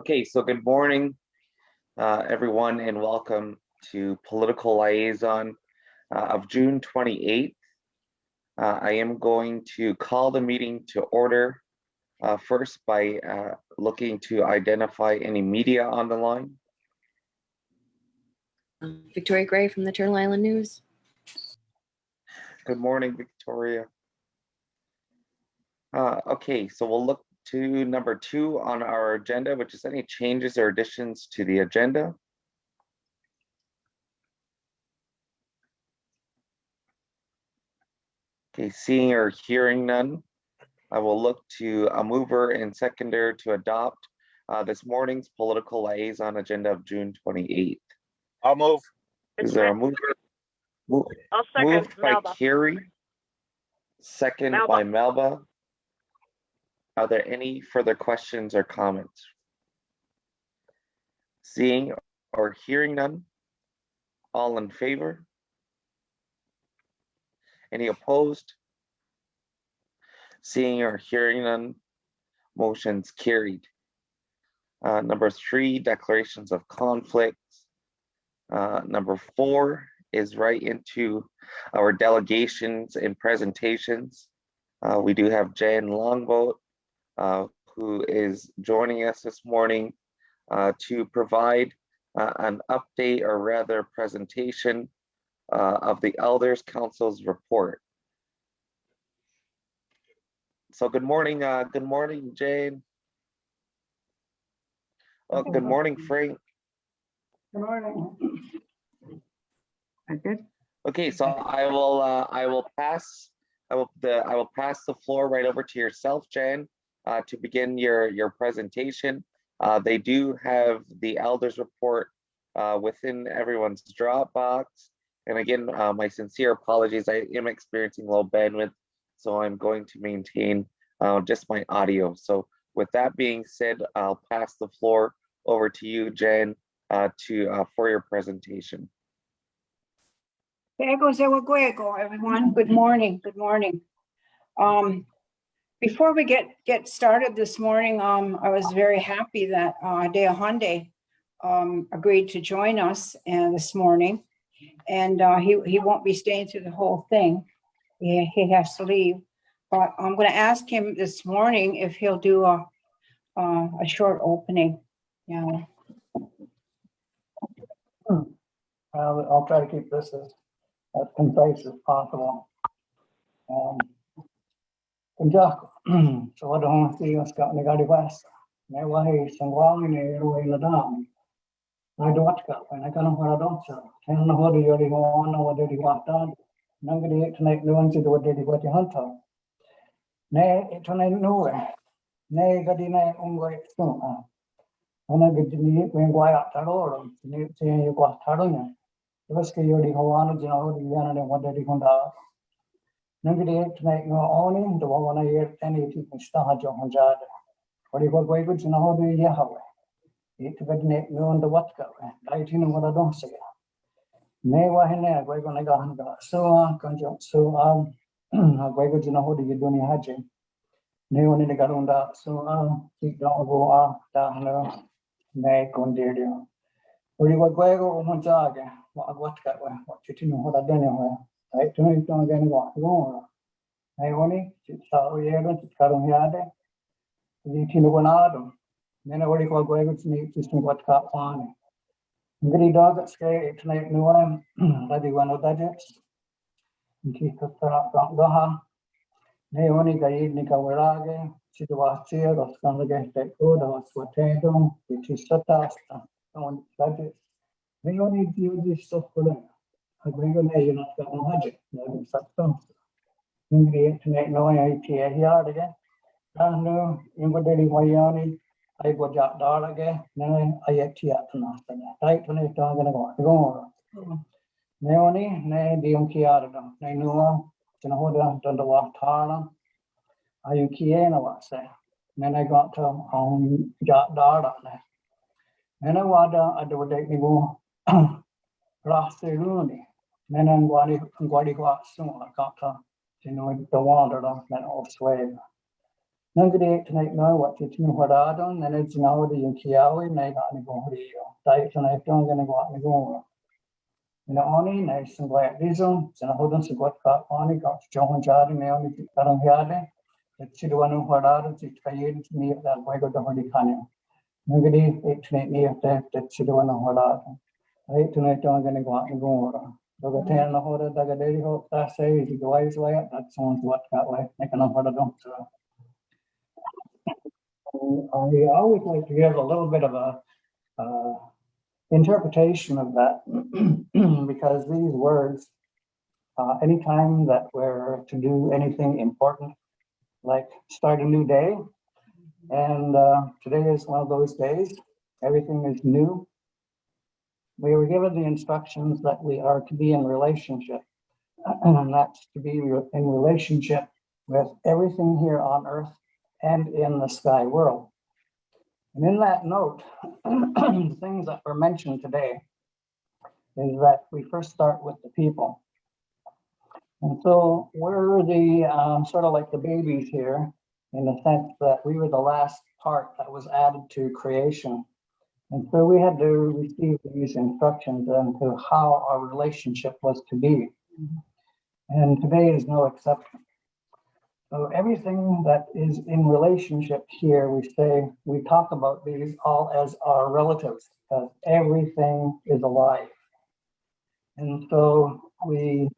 Okay, so good morning, everyone, and welcome to Political Liaison of June 28th. I am going to call the meeting to order first by looking to identify any media on the line. Victoria Gray from the Turtle Island News. Good morning, Victoria. Okay, so we'll look to number 2 on our agenda, which is any changes or additions to the agenda. Okay, seeing or hearing none, I will look to a mover and seconder to adopt this morning's political liaison agenda of June 28th. I'll move. Is there a mover? I'll second. Moved by Melba. Carrie, second by Melba. Are there any further questions or comments? Seeing or hearing none, all in favor? Any opposed? Seeing or hearing none, motion's carried. Number 3, declarations of conflicts. Number 4 is right into our delegations and presentations. We do have Jan Longboat, who is joining us this morning to provide an update, or rather presentation of the Elders Council's report. So good morning, Jane. Oh, good morning, Frank. Good morning. Good. Okay, so I will pass the floor right over to yourself, Jan, to begin your presentation. They do have the Elders report within everyone's Dropbox. And again, my sincere apologies. I am experiencing low bandwidth, so I'm going to maintain just my audio. So with that being said, I'll pass the floor over to you, Jan, for your presentation. Everyone. Good morning. Good morning. Before we get started this morning, I was very happy that Dea Hyundai agreed to join us this morning, and he won't be staying through the whole thing. He has to leave, but I'm going to ask him this morning if he'll do a short opening. Yeah. I'll try to keep this as concise as possible. So I don't see what's got me got west. My way, some long in the way in the down. I don't got when I can't hold on to. I don't know what do you want or what did you want done. I'm going to get tonight. No one to do what did you want to hunt on. Nay, it's on nowhere. Nay, got in a way soon. When I get to me, when go out at all, you say you got Tarunya. Let's get your Hawano, you know, the Yana and what did you want to. Nobody tonight, no owning the one I hear any people start your Honjad. What do you got way good to know how do you have it? To get no on the what go, I you know what I don't say. Nay, why never we're going to go so so I'm way good to know how do you do any hatching. Nay, one in the Garunda, so keep down go down. Nay, continue. What do you got way go Honjaga? What got what you know what I done anywhere. I don't get what I only saw we haven't got on here. The Tinogonado. Then I already got going to meet system what got on. Very dog at scale tonight. No one ready one of budgets. And keep the Gaha. They only got Nika Warage. She was here or some against that code or what they do, which is so fast on budgets. They only do this stuff for them. I bring a name not got no budget. No, such stuff. In the internet, no idea here again. I know in what did Wayani, I got that dollar again. Then I get here to nothing. Right when it's going to go. Neoni, nay, the Unkiardo. They know, you know, done the walk Tara. I Ukiana was there. Then I got to that dollar. Then I want to take me go. Last Rooney. Then I'm going to go soon. I got to, you know, the water, that all sway. Nangri tonight no what you know what I don't, and it's now the Kiawi, Naga and go diet tonight, don't gonna go out and go. Oni, nice and quiet reason, and I hold on to what got on, got John Jardy, Naomi, Karan Yade, that she don't know what I don't see to me that way go to Holy Kanya. Nobody ate tonight near that she don't know what I ate tonight, I'm gonna go out and go. So the ten the horror, the lady hope that says, you go eyes way up, that sounds what got way, I can know what I don't. I always like to give a little bit of a interpretation of that because these words, anytime that we're to do anything important, like start a new day, and today is one of those days, everything is new. We were given the instructions that we are to be in relationship, and that's to be in relationship with everything here on earth and in the sky world. And in that note, the things that were mentioned today is that we first start with the people. And so we're the sort of like the babies here in the sense that we were the last part that was added to creation. And so we had to receive these instructions into how our relationship was to be. And today is no exception. So everything that is in relationship here, we talk about these all as our relatives, because everything is alive. And so we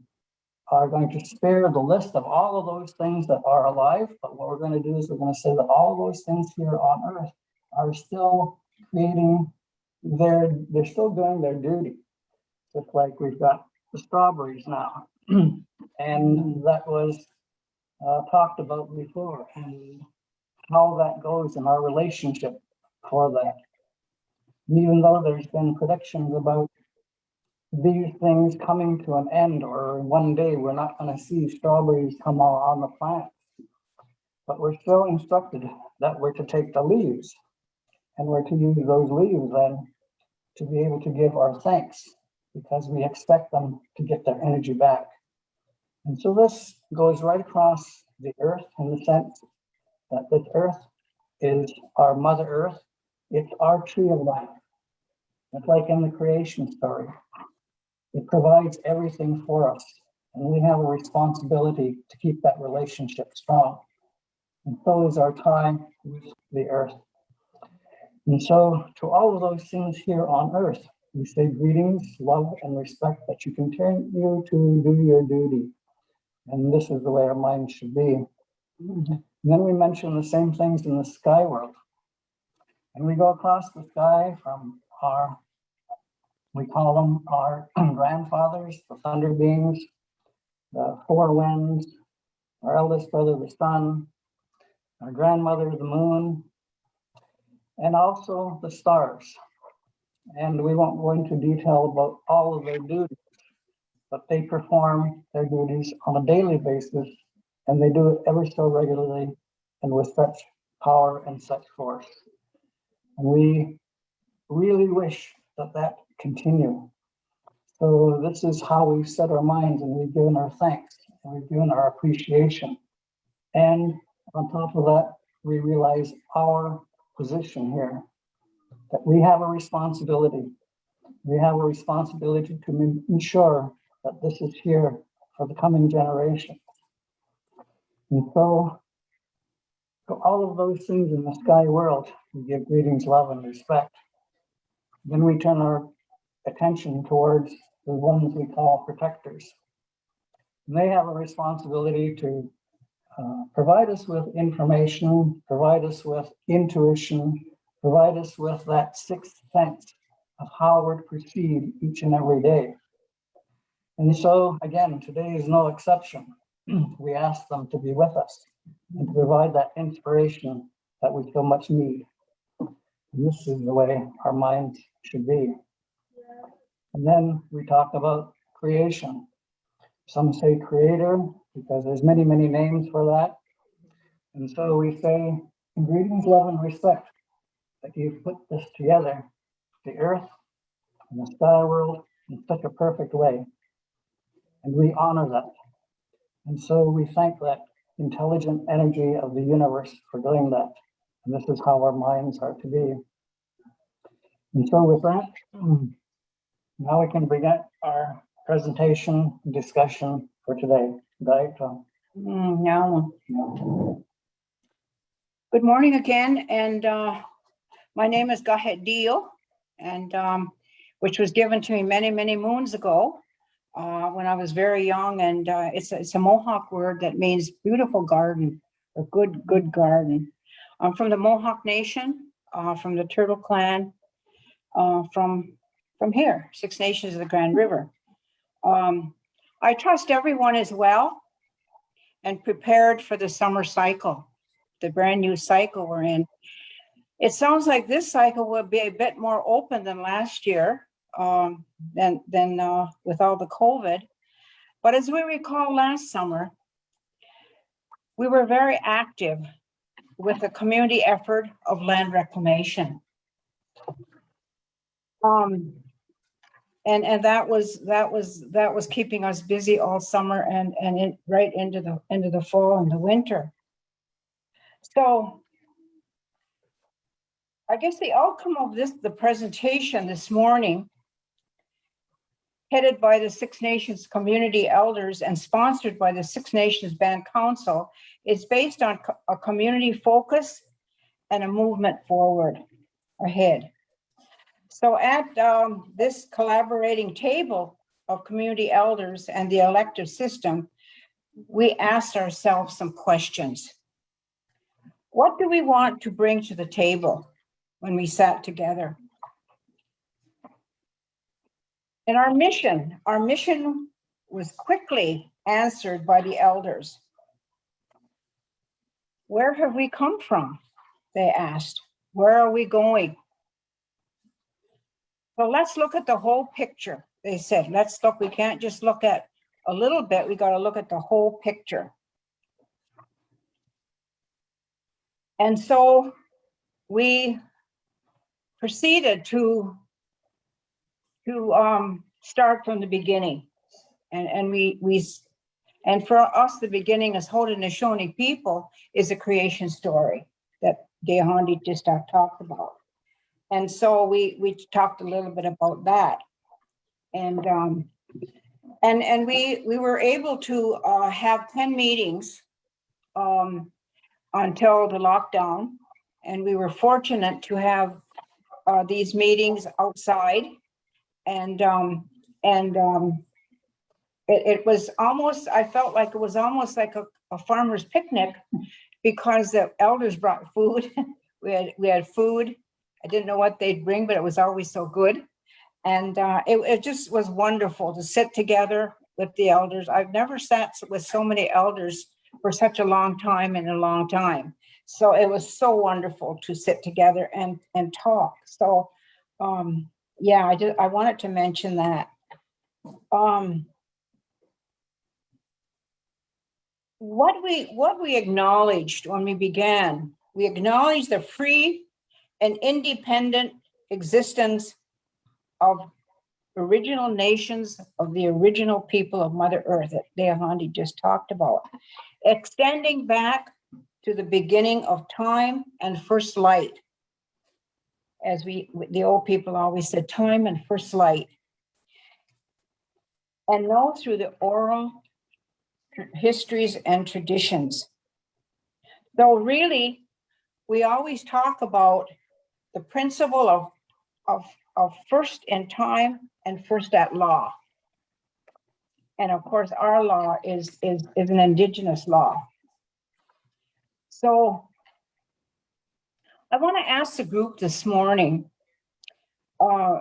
are going to spare the list of all of those things that are alive, but what we're going to do is we're going to say that all of those things here on earth are still creating they're still doing their duty. Just like we've got the strawberries now. And that was talked about before, and how that goes in our relationship for that. Even though there's been predictions about these things coming to an end, or one day we're not going to see strawberries come on the plant, but we're still instructed that we're to take the leaves, and we're to use those leaves then to be able to give our thanks, because we expect them to get their energy back. And so this goes right across the earth in the sense that this earth is our Mother Earth. It's our tree of life. It's like in the creation story. It provides everything for us, and we have a responsibility to keep that relationship strong. And so is our time with the earth. And so to all of those things here on earth, we say greetings, love, and respect that you continue to do your duty. And this is the way our mind should be. And then we mention the same things in the sky world. And we go across the sky from we call them our grandfathers, the thunder beings, the four winds, our eldest brother, the sun, our grandmother, the moon, and also the stars. And we won't go into detail about all of their duties, but they perform their duties on a daily basis, and they do it ever so regularly and with such power and such force. And we really wish that that continue. So this is how we've set our minds, and we've given our thanks, and we've given our appreciation. And on top of that, we realize our position here, that we have a responsibility. We have a responsibility to ensure that this is here for the coming generation. And so, for all of those things in the sky world, we give greetings, love, and respect. Then we turn our attention towards the ones we call protectors. And they have a responsibility to provide us with information, provide us with intuition, provide us with that sixth sense of how we're to proceed each and every day. And so, again, today is no exception. We ask them to be with us and to provide that inspiration that we so much need. And this is the way our minds should be. And then we talk about creation. Some say creator, because there's many, many names for that. And so we say, greetings, love, and respect, that you've put this together, the earth and the sky world, in such a perfect way. And we honor that. And so we thank that intelligent energy of the universe for doing that. And this is how our minds are to be. And so with that, now we can begin our presentation discussion for today. Right? Now, good morning again, and my name is Gahet Deal, and which was given to me many, many moons ago when I was very young, and it's a Mohawk word that means beautiful garden or good garden. I'm from the Mohawk Nation, from the Turtle Clan, from here, Six Nations of the Grand River. I trust everyone is well and prepared for the summer cycle, the brand new cycle we're in. It sounds like this cycle will be a bit more open than last year, than with all the COVID. But as we recall last summer, we were very active with the community effort of land reclamation. And that was keeping us busy all summer and right into the fall and the winter. So I guess the outcome of the presentation this morning, headed by the Six Nations community elders and sponsored by the Six Nations Band Council, is based on a community focus and a movement forward ahead. So at this collaborating table of community elders and the elective system, we asked ourselves some questions. What do we want to bring to the table when we sat together? And our mission was quickly answered by the elders. Where have we come from? They asked. Where are we going? So let's look at the whole picture. They said, let's look, we can't just look at a little bit, we got to look at the whole picture. And so we proceeded to start from the beginning. And for us, the beginning as Haudenosaunee people is a creation story that Deahandi just talked about. And so we talked a little bit about that. And we were able to have 10 meetings until the lockdown. And we were fortunate to have these meetings outside. And it was almost, I felt like it was almost like a farmer's picnic, because the elders brought food. we had food. I didn't know what they'd bring, but it was always so good. And it just was wonderful to sit together with the elders. I've never sat with so many elders for such a long time in a long time. So it was so wonderful to sit together and talk. So yeah, I wanted to mention that. What we acknowledged when we began, we acknowledged the free and independent existence of original nations, of the original people of Mother Earth that Deahandi just talked about, extending back to the beginning of time and first light. As the old people always said, time and first light. And know through the oral histories and traditions. So really, we always talk about the principle of first in time and first at law. And of course, our law is an Indigenous law. So I want to ask the group this morning, who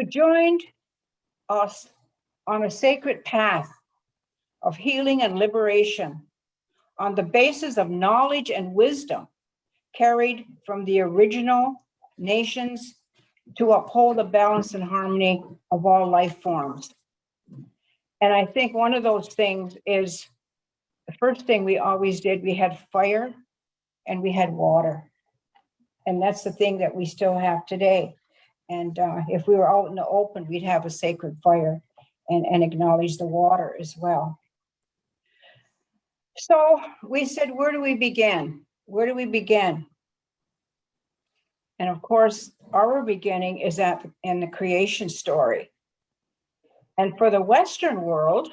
joined us on a sacred path of healing and liberation on the basis of knowledge and wisdom carried from the original nations to uphold the balance and harmony of all life forms. And I think one of those things is the first thing we always did, we had fire and we had water. And that's the thing that we still have today. And if we were out in the open, we'd have a sacred fire. and acknowledge the water as well. So we said, where do we begin? Where do we begin? And of course, our beginning is in the creation story. And for the Western world,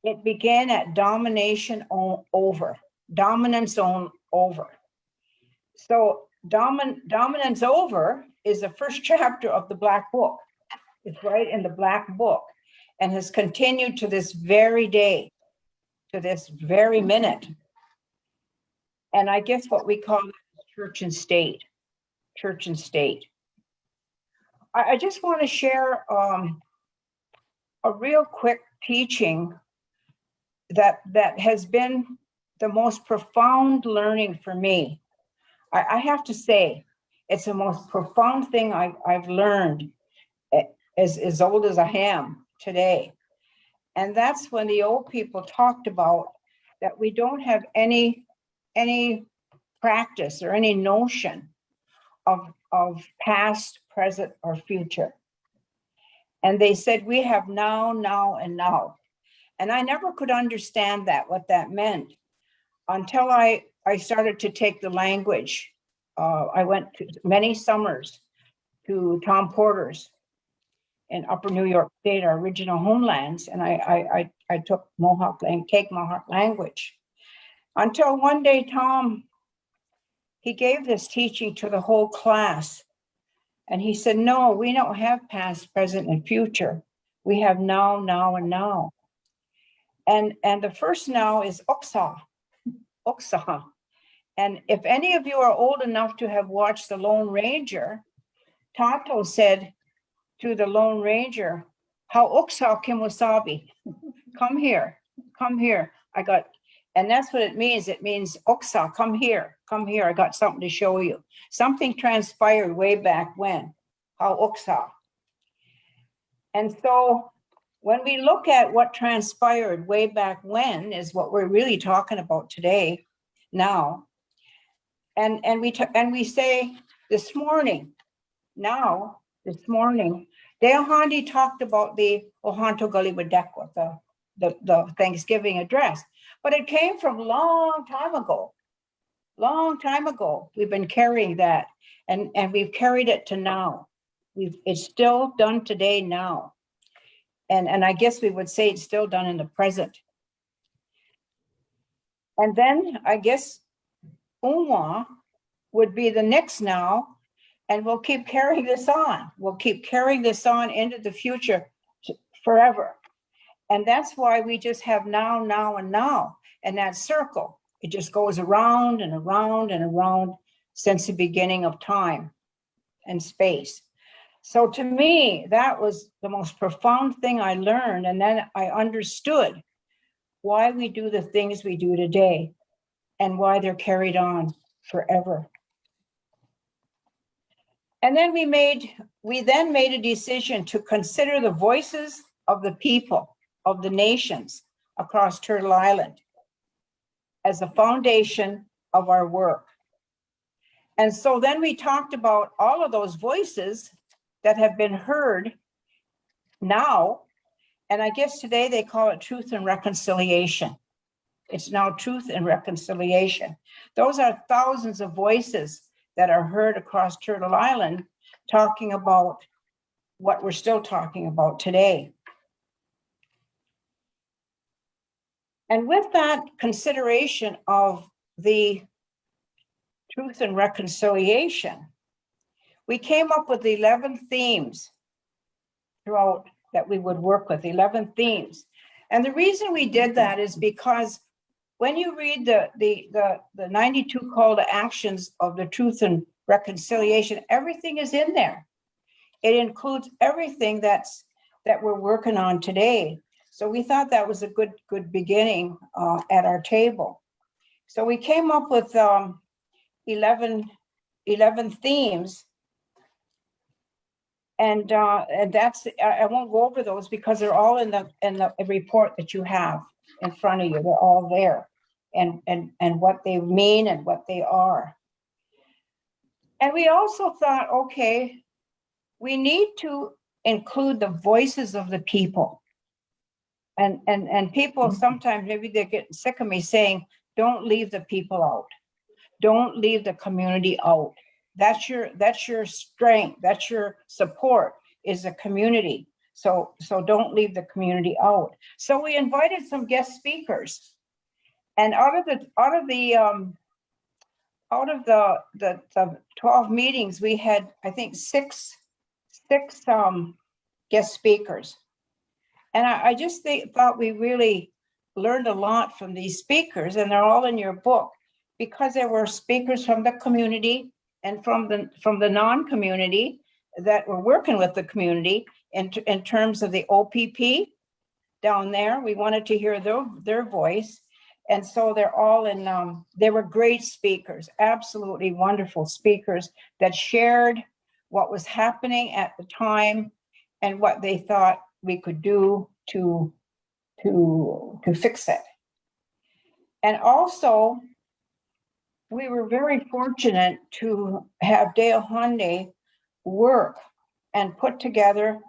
it began at dominance over. So dominance over is the first chapter of the Black Book. It's right in the Black Book and has continued to this very day, to this very minute. And I guess what we call church and state, church and state. I just want to share a real quick teaching that has been the most profound learning for me. I have to say, it's the most profound thing I've learned as old as I am today. And that's when the old people talked about that we don't have any practice or any notion of past, present, or future. And they said, we have now, and now. And I never could understand that, what that meant, until I started to take the language. I went to many summers to Tom Porter's in Upper New York State, our original homelands, and I took Mohawk language. Until one day, Tom, he gave this teaching to the whole class. And he said, no, we don't have past, present, and future. We have now, and now. And the first now is Oksa. And if any of you are old enough to have watched The Lone Ranger, Tonto said to the Lone Ranger, how Oksa Kimosabi, come here. And that's what it means. It means, Oksa, come here. I got something to show you. Something transpired way back when, how Oksa. And so when we look at what transpired way back when is what we're really talking about today, now. And we say this morning, Deahandi talked about the Ohanto Galiwadekwa, the Thanksgiving address, but it came from long time ago. We've been carrying that, and we've carried it to now. It's still done today now. And I guess we would say it's still done in the present. And then I guess Umwa would be the next now, and we'll keep carrying this on. We'll keep carrying this on into the future forever. And that's why we just have now, and now. And that circle, it just goes around and around and around since the beginning of time and space. So to me, that was the most profound thing I learned. And then I understood why we do the things we do today and why they're carried on forever. And then we then made a decision to consider the voices of the people, of the nations across Turtle Island as the foundation of our work. And so then we talked about all of those voices that have been heard now. And I guess today they call it truth and reconciliation. It's now truth and reconciliation. Those are thousands of voices that are heard across Turtle Island talking about what we're still talking about today. And with that consideration of the truth and reconciliation, we came up with 11 themes throughout that we would work with, 11 themes. And the reason we did that is because when you read the 92 call to actions of the truth and reconciliation, everything is in there. It includes everything that we're working on today. So we thought that was a good beginning at our table. So we came up with 11 themes. And that's, I won't go over those because they're all in the report that you have in front of you. They're all there, and what they mean and what they are. And we also thought, okay, we need to include the voices of the people. And people sometimes, maybe they're getting sick of me saying, don't leave the people out. Don't leave the community out. That's your strength. That's your support, is a community. So don't leave the community out. So we invited some guest speakers, and out of the 12 meetings, we had, I think, six guest speakers. And I just thought we really learned a lot from these speakers, and they're all in your book, because there were speakers from the community and from the non-community that were working with the community in terms of the OPP down there. We wanted to hear their voice. And so they're all in, they were great speakers, absolutely wonderful speakers that shared what was happening at the time and what they thought we could do to fix it. And also, we were very fortunate to have Dale Hyundai work and put together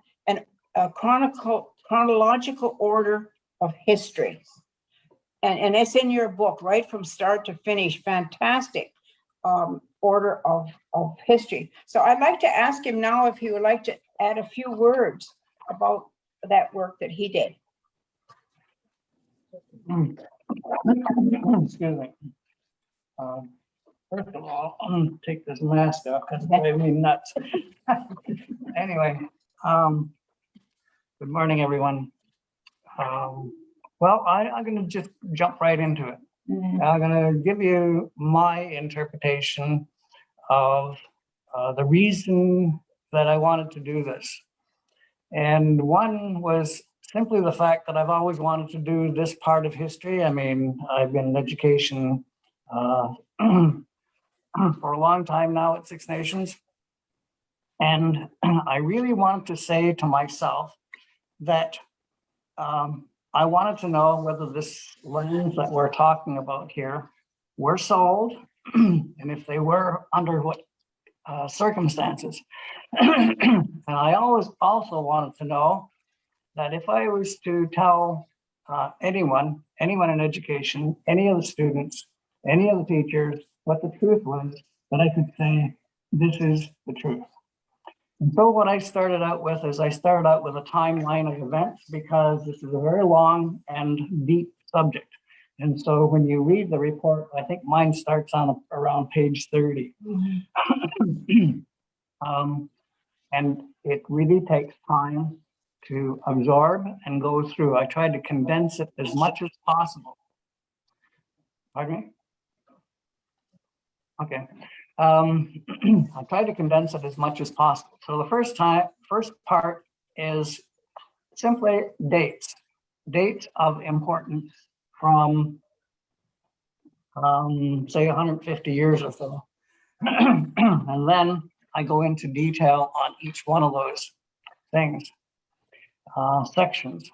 a chronological order of history. And it's in your book, right from start to finish. Fantastic order of history. So I'd like to ask him now if he would like to add a few words about that work that he did. Excuse me. First of all, I'm gonna take this mask off because it's driving me nuts. Anyway, good morning, everyone. Well, I'm gonna just jump right into it. I'm gonna give you my interpretation of the reason that I wanted to do this. And one was simply the fact that I've always wanted to do this part of history. I mean, I've been in education for a long time now at Six Nations. And I really wanted to say to myself that I wanted to know whether this lands that we're talking about here were sold, and if they were, under what circumstances. And I always also wanted to know that if I was to tell anyone in education, any of the students, any of the teachers, what the truth was, that I could say, this is the truth. And so what I started out with is I started out with a timeline of events, because this is a very long and deep subject. And so when you read the report, I think mine starts on around page 30. And it really takes time to absorb and go through. I tried to condense it as much as possible. Pardon me? Okay. I tried to condense it as much as possible. So the first part is simply dates of importance from, say, 150 years or so. And then I go into detail on each one of those things, sections.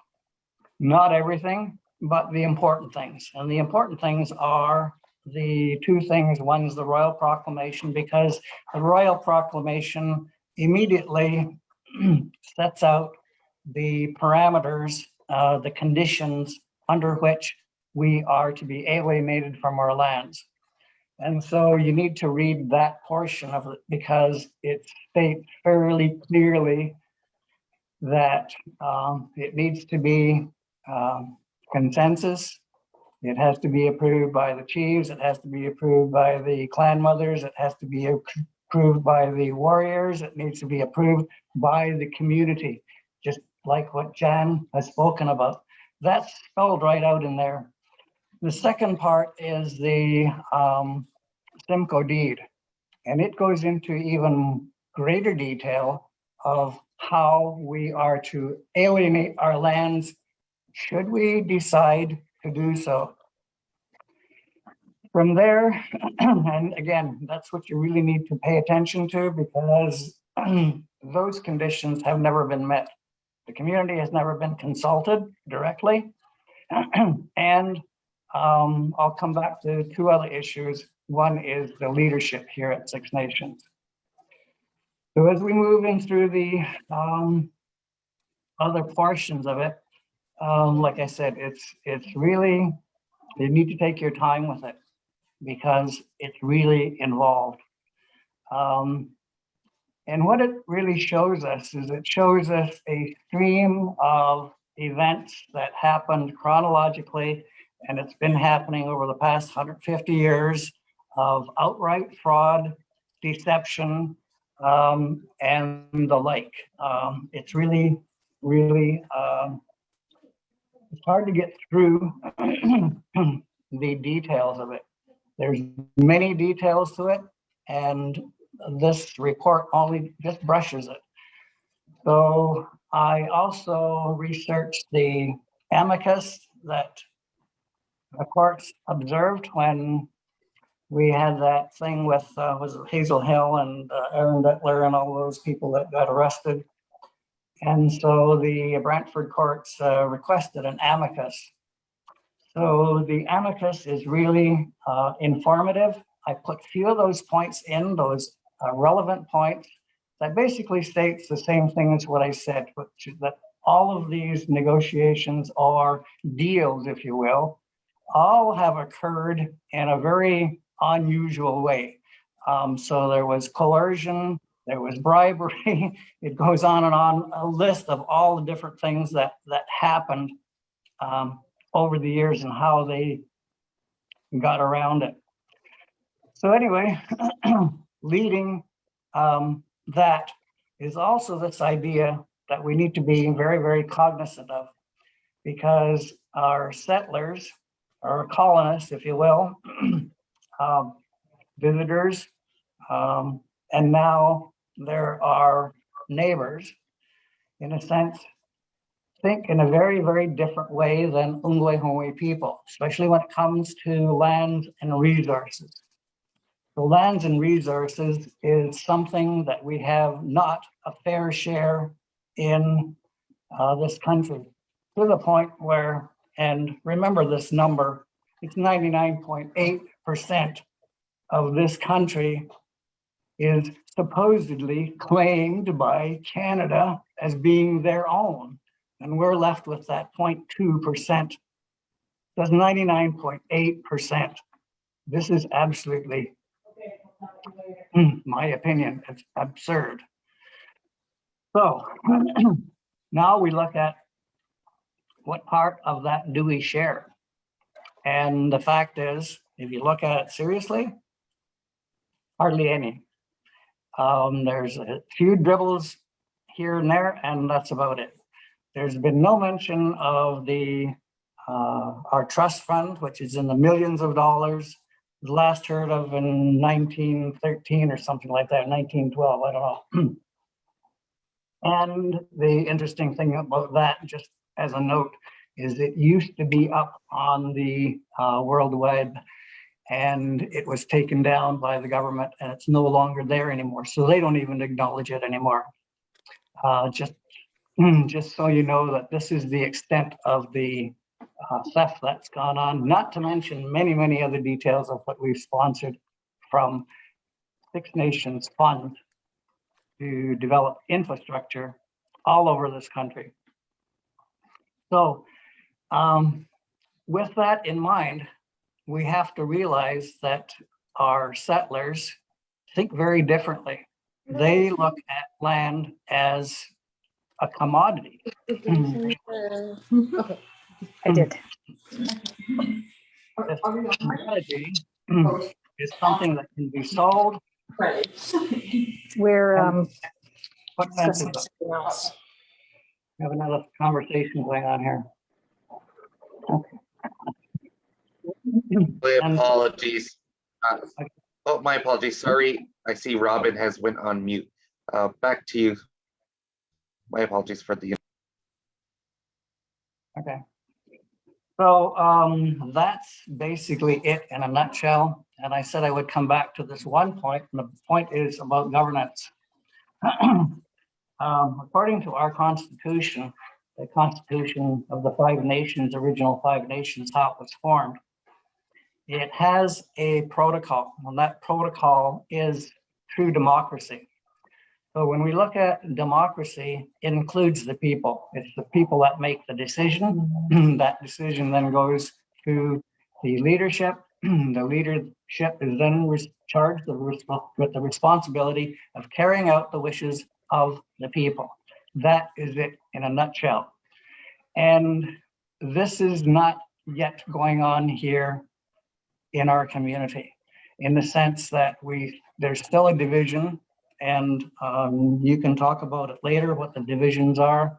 Not everything, but the important things. And the important things are the two things. One is the Royal Proclamation, because the Royal Proclamation immediately sets out the parameters, the conditions under which we are to be alienated from our lands. And so you need to read that portion of it, because it states fairly clearly that it needs to be consensus. It has to be approved by the chiefs. It has to be approved by the clan mothers. It has to be approved by the warriors. It needs to be approved by the community, just like what Jan has spoken about. That's spelled right out in there. The second part is the Simcoe deed, and it goes into even greater detail of how we are to alienate our lands should we decide to do so. From there, and again, that's what you really need to pay attention to, because those conditions have never been met. The community has never been consulted directly. And I'll come back to two other issues. One is the leadership here at Six Nations. So as we move in through the other portions of it, like I said, it's really, you need to take your time with it because it's really involved. And what it really shows us is it shows us a stream of events that happened chronologically, and it's been happening over the past 150 years of outright fraud, deception, and the like. It's really, really, it's hard to get through the details of it. There's many details to it, and this report only just brushes it. So I also researched the amicus that the courts observed when we had that thing with was it Hazel Hill and Aaron Detler and all those people that got arrested. And so the Brantford courts requested an amicus. So the amicus is really informative. I put few of those points in, those relevant points that basically states the same thing as what I said, which is that all of these negotiations or deals, if you will, all have occurred in a very unusual way. So there was coercion, there was bribery, it goes on, a list of all the different things that happened over the years and how they got around it. So anyway, leading that is also this idea that we need to be very, very cognizant of, because our settlers, or colonists, if you will, visitors, and now there are neighbors, in a sense, think in a very, very different way than Ungwe people, especially when it comes to lands and resources. The lands and resources is something that we have not a fair share in this country, to the point where, and remember this number, it's 99.8% of this country is supposedly claimed by Canada as being their own. And we're left with that 0.2%. That's 99.8%. This is absolutely, my opinion, it's absurd. So now we look at what part of that do we share? And the fact is, if you look at it seriously, hardly any. There's a few dribbles here and there, and that's about it. There's been no mention of the our trust fund, which is in the millions of dollars. Last heard of in 1913 or something like that, 1912, I don't know. And the interesting thing about that, just as a note, is it used to be up on the World Wide, and it was taken down by the government, and it's no longer there anymore. So they don't even acknowledge it anymore. Just so you know that this is the extent of the theft that's gone on, not to mention many, many other details of what we've sponsored from Six Nations Fund to develop infrastructure all over this country. So with that in mind, we have to realize that our settlers think very differently. They look at land as a commodity. Okay, I did. This commodity is something that can be sold. We're What fence is discussing it? something else. We have another conversation going on here. Okay. My And- apologies. Oh, my apologies. Sorry. I see Robin has went on mute. Back to you. My apologies for the. Okay. So that's basically it in a nutshell. And I said I would come back to this one point, and the point is about governance. According to our Constitution, the Constitution of the Five Nations, original Five Nations, how it was formed, it has a protocol, and that protocol is true democracy. So when we look at democracy, it includes the people. It's the people that make the decision. That decision then goes to the leadership. The leadership is then charged with the responsibility of carrying out the wishes of the people. That is it in a nutshell. And this is not yet going on here in our community, in the sense that there's still a division, and you can talk about it later, what the divisions are,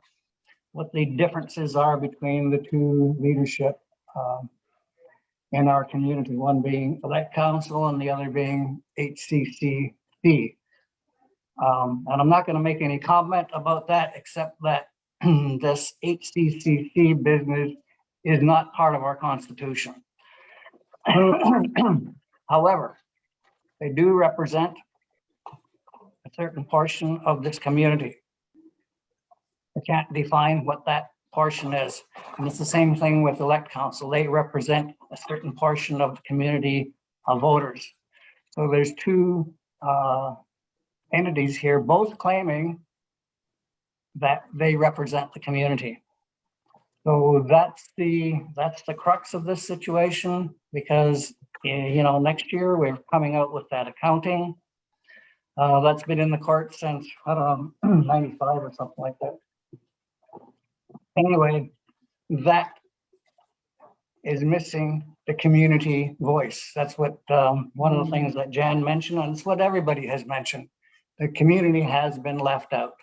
what the differences are between the two leadership in our community, one being elect council and the other being HCCC. And I'm not going to make any comment about that, except that this HCCC business is not part of our constitution. However, they do represent a certain portion of this community. I can't define what that portion is. And it's the same thing with elect council. They represent a certain portion of the community of voters. So there's two entities here, both claiming that they represent the community. So that's the crux of this situation, because next year we're coming out with that accounting. That's been in the court since, I don't know, 95 or something like that. Anyway, that is missing the community voice. That's what one of the things that Jan mentioned, and it's what everybody has mentioned. The community has been left out.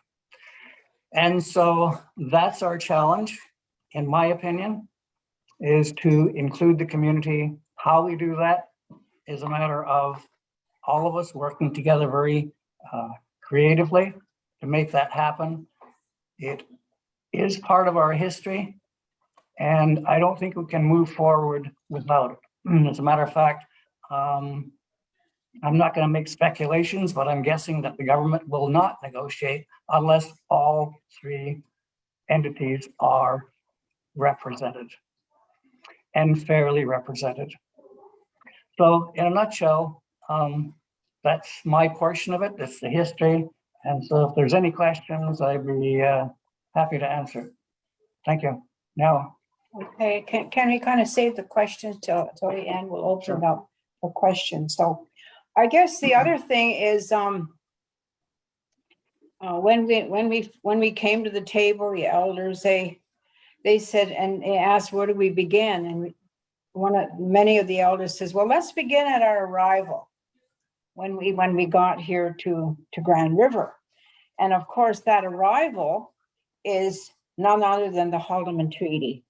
And so that's our challenge, in my opinion, is to include the community. How we do that is a matter of all of us working together very creatively to make that happen. It is part of our history, and I don't think we can move forward without it. As a matter of fact, I'm not going to make speculations, but I'm guessing that the government will not negotiate unless all three entities are represented and fairly represented. So in a nutshell, that's my portion of it. It's the history. And so if there's any questions, I'd be happy to answer. Thank you. Now. Okay, can we kind of save the questions till the end? We'll open it up for questions. So I guess the other thing is when we came to the table, the elders, they said, and they asked, where do we begin? And many of the elders says, well, let's begin at our arrival when we got here to Grand River. And of course, that arrival is none other than the Haldeman Treaty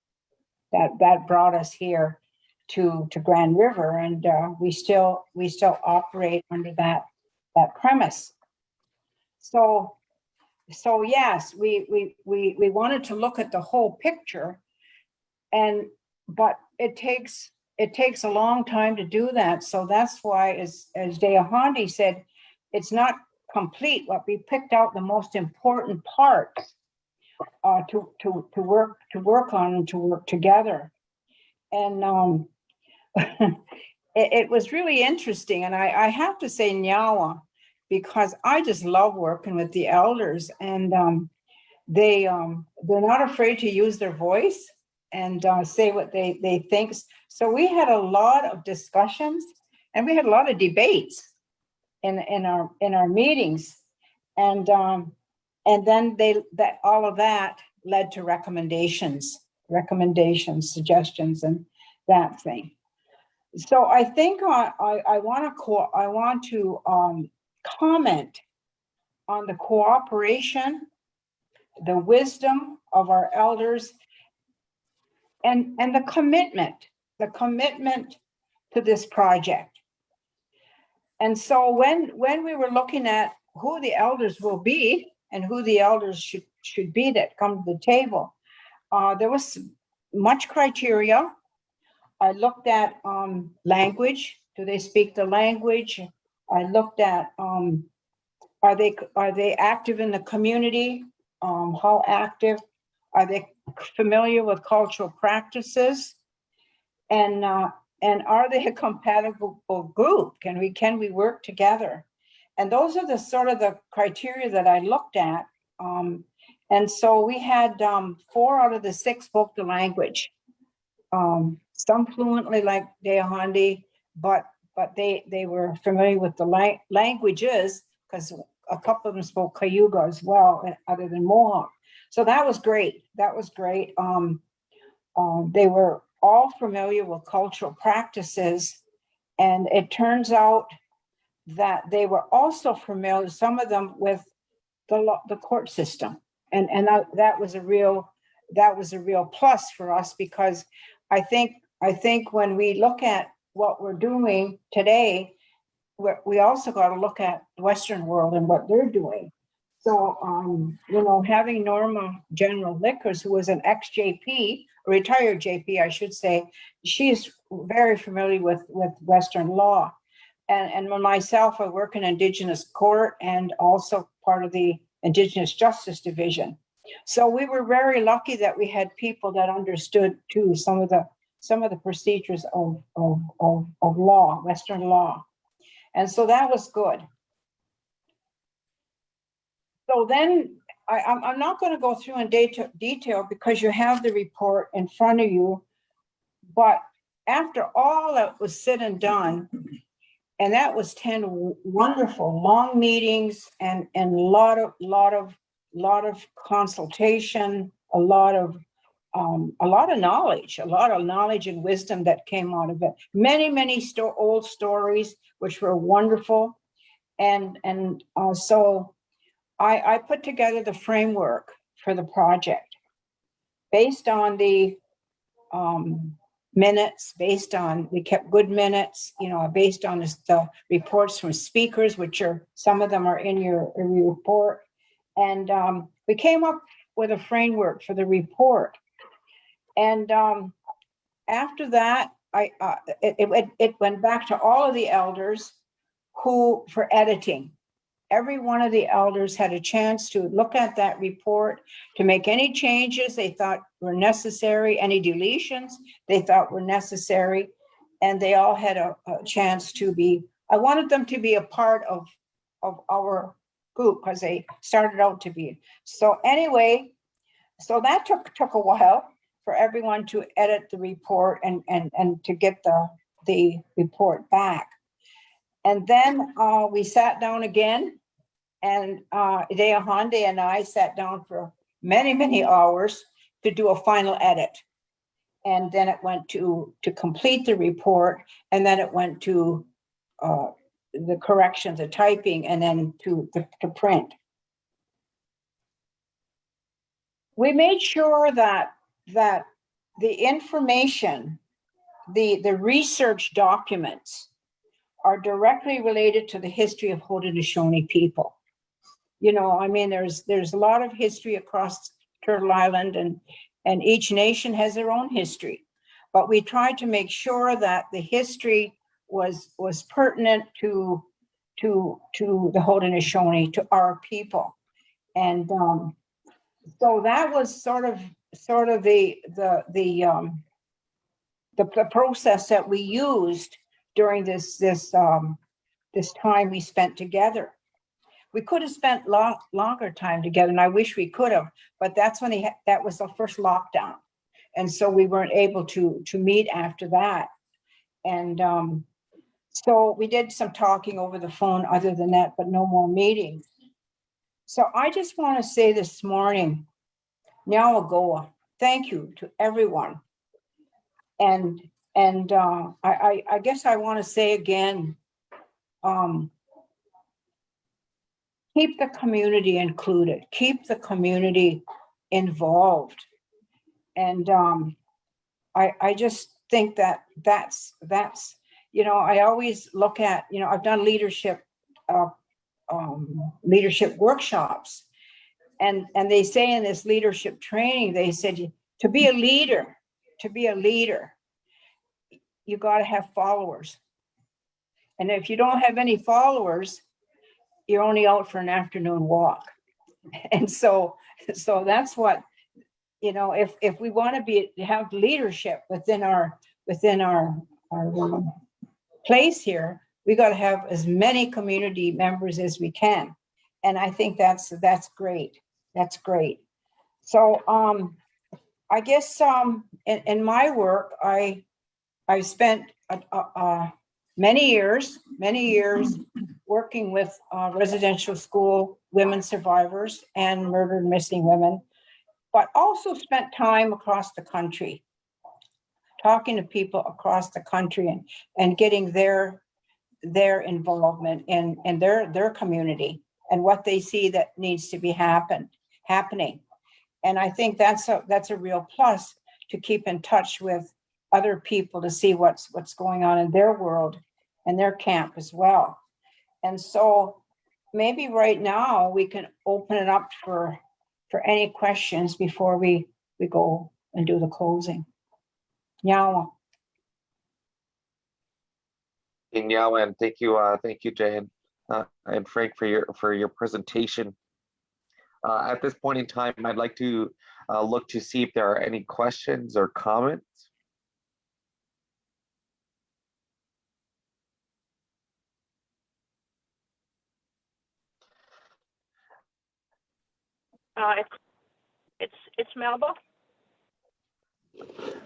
that brought us here to Grand River, and we still operate under that premise. So yes, we wanted to look at the whole picture, but it takes a long time to do that. So that's why, as Deahandi said, it's not complete, but we picked out the most important parts to work on and to work together. And it was really interesting. And I have to say Nyawa, because I just love working with the elders, and they're not afraid to use their voice and say what they think. So we had a lot of discussions, and we had a lot of debates in our meetings, and then all of that led to recommendations, suggestions, and that thing. So I think I want to comment on the cooperation, the wisdom of our elders, and the commitment to this project. And so when we were looking at who the elders will be and who the elders should be that come to the table, there was much criteria. I looked at language. Do they speak the language? I looked at are they active in the community? How active? Are they familiar with cultural practices? And are they a compatible group? Can we work together? And those are the sort of the criteria that I looked at. And so we had 4 out of the 6 spoke the language. Some fluently like Deahandi, but they were familiar with the languages, because a couple of them spoke Cayuga as well, other than Mohawk. So that was great. That was great. They were all familiar with cultural practices, and it turns out that they were also familiar, some of them, with the court system, and that was a real plus for us, because I think when we look at what we're doing today, we also got to look at the Western world and what they're doing. So, having Norma General Lickers, who was an ex-JP, retired JP, I should say, she's very familiar with Western law. And myself, I work in Indigenous court and also part of the Indigenous Justice Division. So we were very lucky that we had people that understood too some of the procedures of law, Western law. And so that was good. So then I'm not going to go through in detail because you have the report in front of you. But after all that was said and done, and that was 10 wonderful long meetings and a lot of consultation, a lot of knowledge and wisdom that came out of it. Many old stories, which were wonderful. And so I put together the framework for the project based on the minutes, we kept good minutes, based on the reports from speakers, which some of them are in your report. And we came up with a framework for the report. And after that, it went back to all of the elders for editing. Every one of the elders had a chance to look at that report, to make any changes they thought were necessary, any deletions they thought were necessary, and they all had a chance I wanted them to be a part of our group, because they started out to be. So anyway, so that took a while for everyone to edit the report and to get the report back. And then we sat down again, and Deahandi and I sat down for many hours to do a final edit. And then it went to complete the report, and then it went to the corrections, the typing, and then to print. We made sure that the information, the research documents, are directly related to the history of Haudenosaunee people. There's a lot of history across Turtle Island, and each nation has their own history. But we tried to make sure that the history was pertinent to the Haudenosaunee, to our people. And so that was sort of the process that we used during this time we spent together. We could have spent longer time together, and I wish we could have, but that's when that was the first lockdown. And so we weren't able to meet after that. And so we did some talking over the phone other than that, but no more meetings. So I just want to say this morning, Nyawagoa, thank you to everyone. And I guess I want to say again, keep the community included, keep the community involved. And I just think that's I always look at, I've done leadership workshops, and they say in this leadership training, they said, to be a leader, you got to have followers. And if you don't have any followers, you're only out for an afternoon walk. And so that's what, if we want to have leadership within our place here, we got to have as many community members as we can. And I think that's great. That's great. So I guess in my work, I've spent many years working with residential school women survivors and murdered and missing women, but also spent time across the country, talking to people across the country and getting their involvement in their community and what they see that needs to be happening. And I think that's a real plus, to keep in touch with other people to see what's going on in their world and their camp as well. And so maybe right now we can open it up for any questions before we go and do the closing. Yeah. And thank you, Jan and Frank, for your presentation. At this point in time, I'd like to look to see if there are any questions or comments. It's Melba.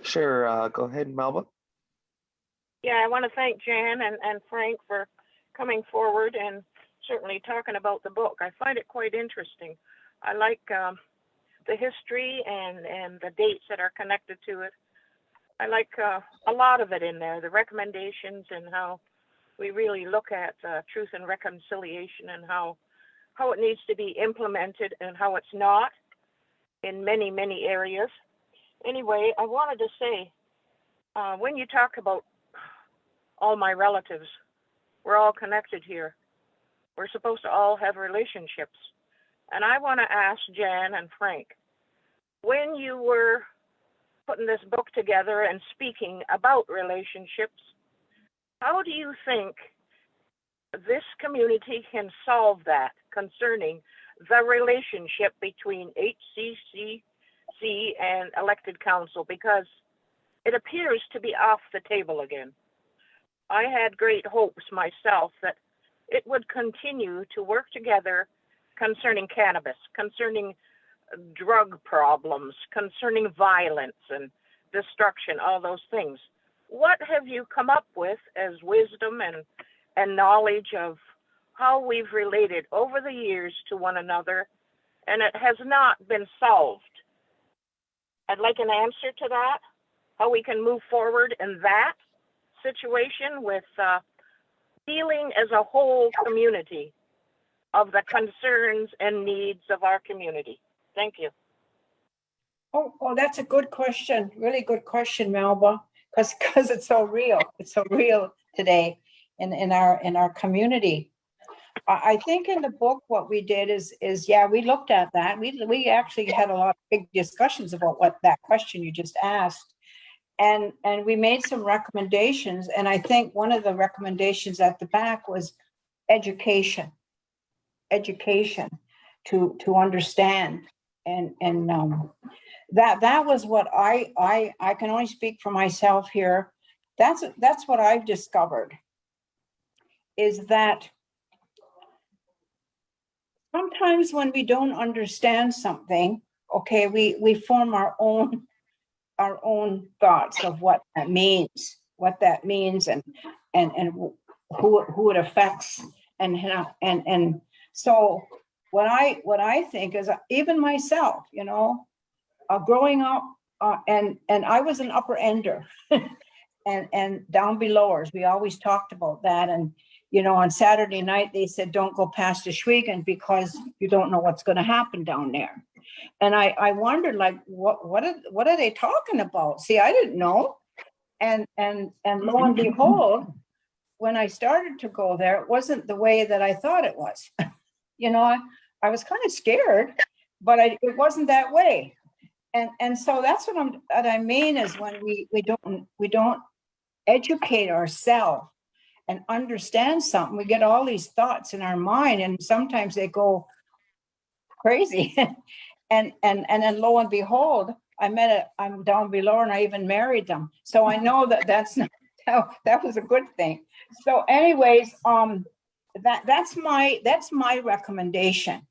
Sure, go ahead, Melba. Yeah, I want to thank Jan and Frank for coming forward and certainly talking about the book. I find it quite interesting. I like the history and the dates that are connected to it. I like a lot of it in there, the recommendations and how we really look at truth and reconciliation and how it needs to be implemented and how it's not in many, many areas. Anyway, I wanted to say, when you talk about all my relatives, we're all connected here. We're supposed to all have relationships. And I want to ask Jan and Frank, when you were putting this book together and speaking about relationships, how do you think this community can solve that concerning the relationship between HCCC and elected council? Because it appears to be off the table again. I had great hopes myself that it would continue to work together concerning cannabis, concerning drug problems, concerning violence and destruction, all those things. What have you come up with as wisdom and knowledge of how we've related over the years to one another, and it has not been solved? I'd like an answer to that, how we can move forward in that situation with dealing as a whole community of the concerns and needs of our community. Thank you. Oh, that's a good question. Really good question, Melba, because it's so real. It's so real today in our community. I think in the book what we did is yeah, we looked at that. We actually had a lot of big discussions about what that question you just asked. And we made some recommendations. And I think one of the recommendations at the back was education to understand. And that was what I can only speak for myself here. That's what I've discovered, is that sometimes when we don't understand something, okay, we form our own thoughts of what that means, and who it affects, and so what I think is, even myself, growing up, and I was an upper ender and down belowers. We always talked about that. And on Saturday night they said, don't go past the Schwiegen because you don't know what's going to happen down there. And I wondered, like, what are they talking about? See, I didn't know. And lo and behold, when I started to go there, it wasn't the way that I thought it was. I was kind of scared, but it wasn't that way. And so that's what I mean is, when we don't educate ourselves and understand something, we get all these thoughts in our mind, and sometimes they go crazy. And then lo and behold, I'm down below, and I even married them. So I know that's That was a good thing. So anyways, that's my recommendation.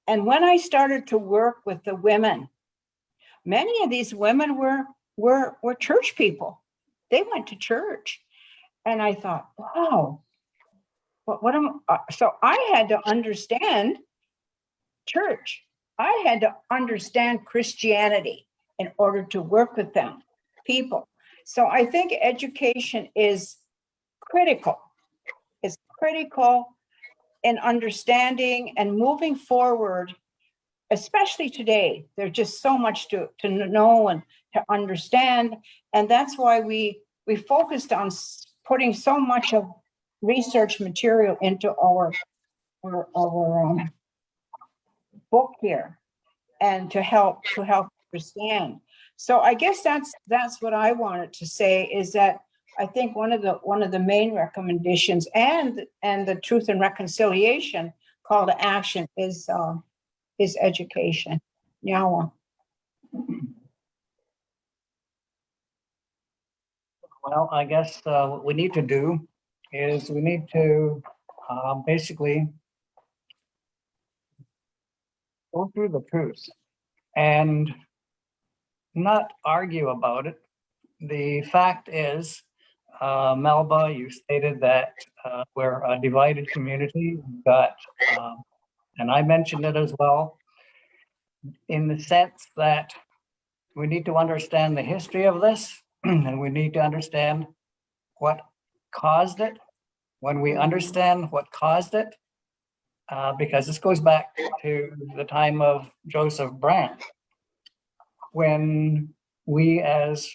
And when I started to work with the women, many of these women were church people. They went to church. And I thought, wow, what am so I had to understand church. I had to understand Christianity in order to work with them, people. So I think education is critical. It's critical in understanding and moving forward, especially today. There's just so much to know and to understand. And that's why we focused on putting so much of research material into our book here, and to help understand. So I guess that's what I wanted to say, is that I think one of the main recommendations and the Truth and Reconciliation call to action is education. Now, Well, I guess what we need to do is we need to basically go through the truth and not argue about it. The fact is, Melba, you stated that we're a divided community. We've got, and I mentioned it as well, in the sense that we need to understand the history of this, and we need to understand what caused it. When we understand what caused it, because this goes back to the time of Joseph Brant, when we as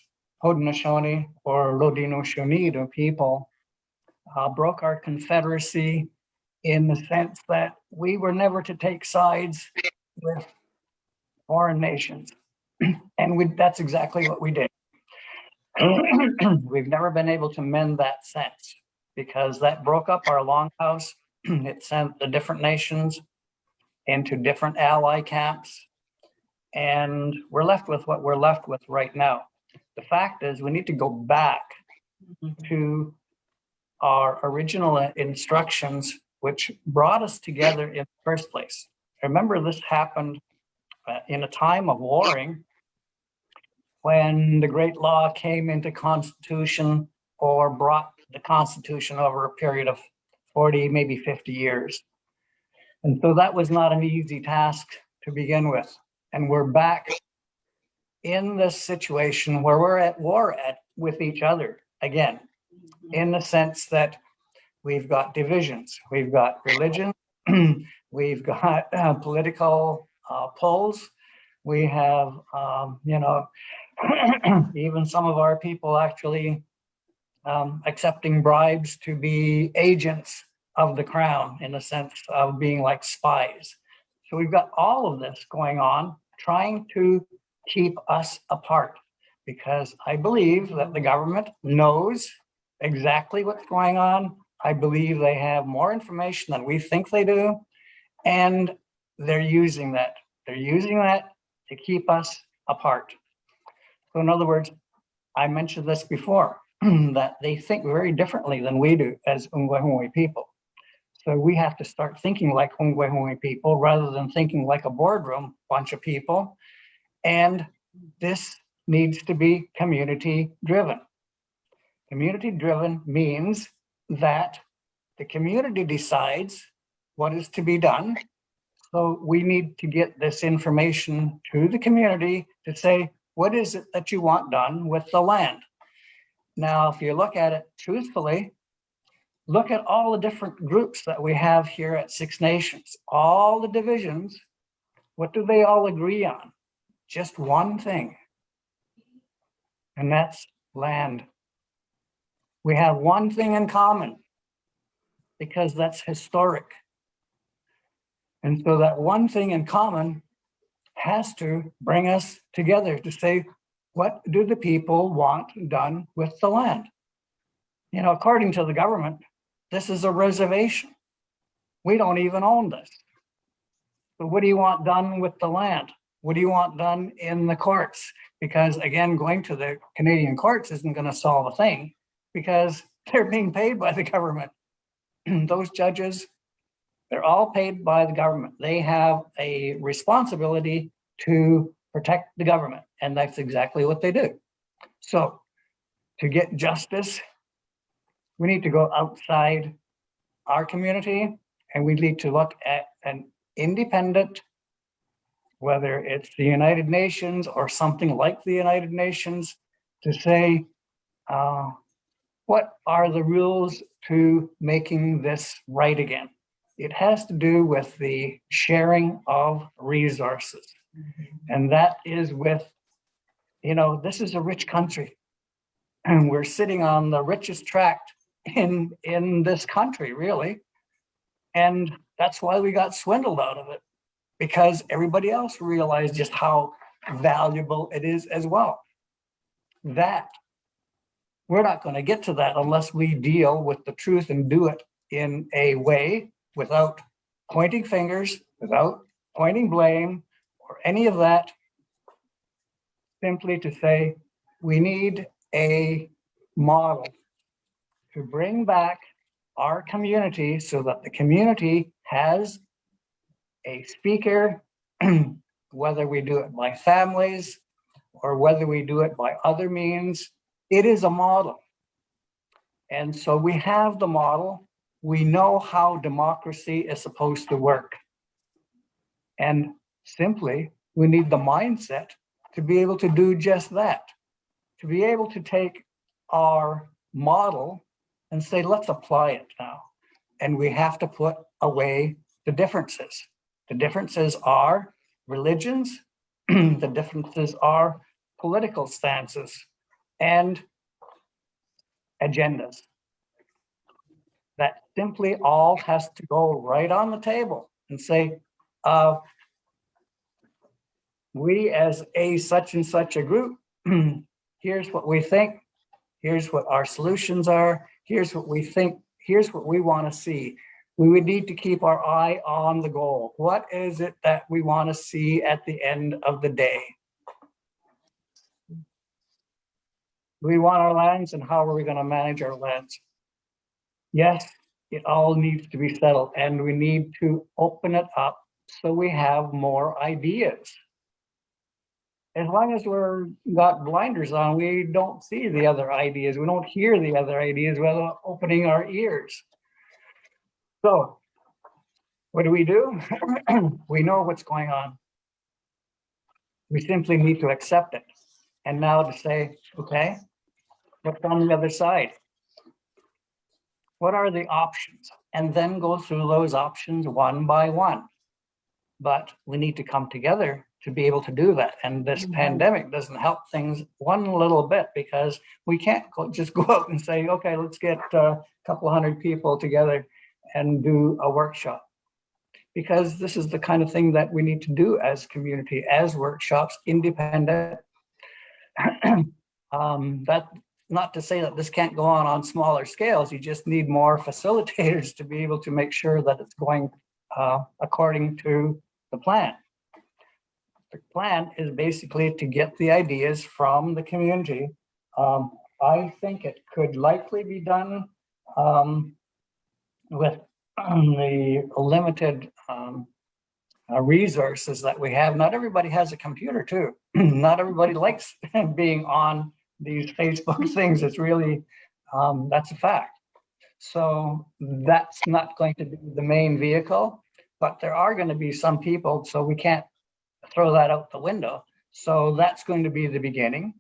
Haudenosaunee or Haudenosaunee people broke our confederacy in the sense that we were never to take sides with foreign nations. And that's exactly what we did. We've never been able to mend that sense, because that broke up our longhouse. It sent the different nations into different ally camps, and we're left with what we're left with right now. The fact is, we need to go back to our original instructions, which brought us together in the first place. Remember, this happened in a time of warring, when the great law came into Constitution, or brought the Constitution over a period of 40, maybe 50 years. And so that was not an easy task to begin with. And we're back in this situation where we're at war with each other again, in the sense that we've got divisions, we've got religion, we've got political polls, we have, even some of our people actually accepting bribes to be agents of the crown, in the sense of being like spies. So we've got all of this going on, trying to keep us apart, because I believe that the government knows exactly what's going on. I believe they have more information than we think they do, and they're using that. They're using that to keep us apart. So in other words, I mentioned this before, that they think very differently than we do as Ungwehongwe people. So we have to start thinking like Ungwehongwe people, rather than thinking like a boardroom bunch of people. And this needs to be community driven. Community driven means that the community decides what is to be done. So we need to get this information to the community to say, what is it that you want done with the land? Now, if you look at it truthfully, look at all the different groups that we have here at Six Nations, all the divisions. What do they all agree on? Just one thing, and that's land. We have one thing in common, because that's historic. And so that one thing in common has to bring us together to say, what do the people want done with the land? You know, according to the government, this is a reservation. We don't even own this. So what do you want done with the land? What do you want done in the courts? Because again, going to the Canadian courts isn't going to solve a thing, because they're being paid by the government. Those judges, they're all paid by the government. They have a responsibility to protect the government, and that's exactly what they do. So to get justice, we need to go outside our community, and we need to look at an independent, whether it's the United Nations or something like the United Nations, to say, what are the rules to making this right again? It has to do with the sharing of resources. And that is with, this is a rich country. And we're sitting on the richest tract in this country, really. And that's why we got swindled out of it, because everybody else realized just how valuable it is as well. That we're not going to get to that unless we deal with the truth and do it in a way without pointing fingers, without pointing blame or any of that. Simply to say, we need a model to bring back our community so that the community has a speaker, whether we do it by families or whether we do it by other means. It is a model. And so we have the model. We know how democracy is supposed to work. And simply, we need the mindset to be able to do just that, to be able to take our model and say, let's apply it now. And we have to put away the differences. The differences are religions, the differences are political stances and agendas. That simply all has to go right on the table and say, we as a such and such a group, here's what we think, here's what our solutions are, here's what we think, here's what we want to see. We would need to keep our eye on the goal. What is it that we want to see at the end of the day? We want our lands, and how are we going to manage our lands? Yes, it all needs to be settled, and we need to open it up so we have more ideas. As long as we're got blinders on, we don't see the other ideas. We don't hear the other ideas without opening our ears. So what do? We know what's going on. We simply need to accept it. And now to say, okay, what's on the other side? What are the options? And then go through those options one by one. But we need to come together to be able to do that. And this pandemic doesn't help things one little bit, because we can't just go out and say, okay, let's get a couple hundred people together and do a workshop. Because this is the kind of thing that we need to do as community, as workshops, independent. That not to say that this can't go on smaller scales. You just need more facilitators to be able to make sure that it's going according to the plan. The plan is basically to get the ideas from the community. I think it could likely be done with the limited resources that we have. Not everybody has a computer too. Not everybody likes being on these Facebook things. It's really, that's a fact. So that's not going to be the main vehicle, but there are going to be some people, so we can't throw that out the window. So that's going to be the beginning.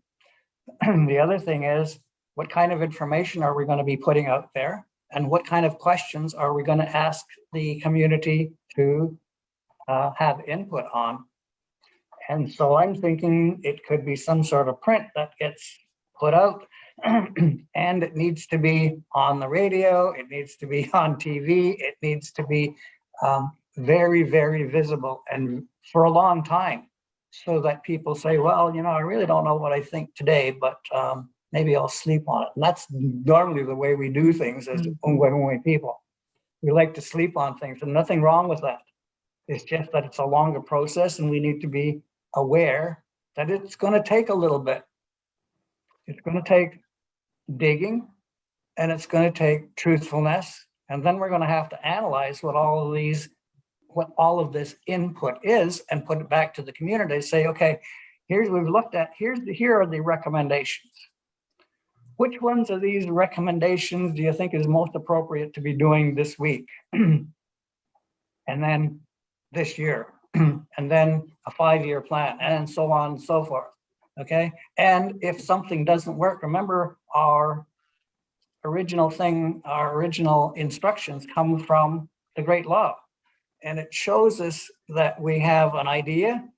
The other thing is, what kind of information are we going to be putting out there? And what kind of questions are we going to ask the community to have input on? And so I'm thinking it could be some sort of print that gets put out, and it needs to be on the radio, it needs to be on TV, it needs to be very, very visible and for a long time, so that people say, well, I really don't know what I think today, but maybe I'll sleep on it. And that's normally the way we do things as Ungwe people. We like to sleep on things, and nothing wrong with that. It's just that it's a longer process, and we need to be aware that it's going to take a little bit. It's going to take digging. and it's going to take truthfulness. And then we're going to have to analyze what all of this input is and put it back to the community. Say, okay, here are the recommendations. Which ones of these recommendations do you think is most appropriate to be doing this week? And then this year, and then a 5-year plan, and so on and so forth. Okay. And if something doesn't work, remember our original instructions come from the Great Law. And it shows us that we have an idea.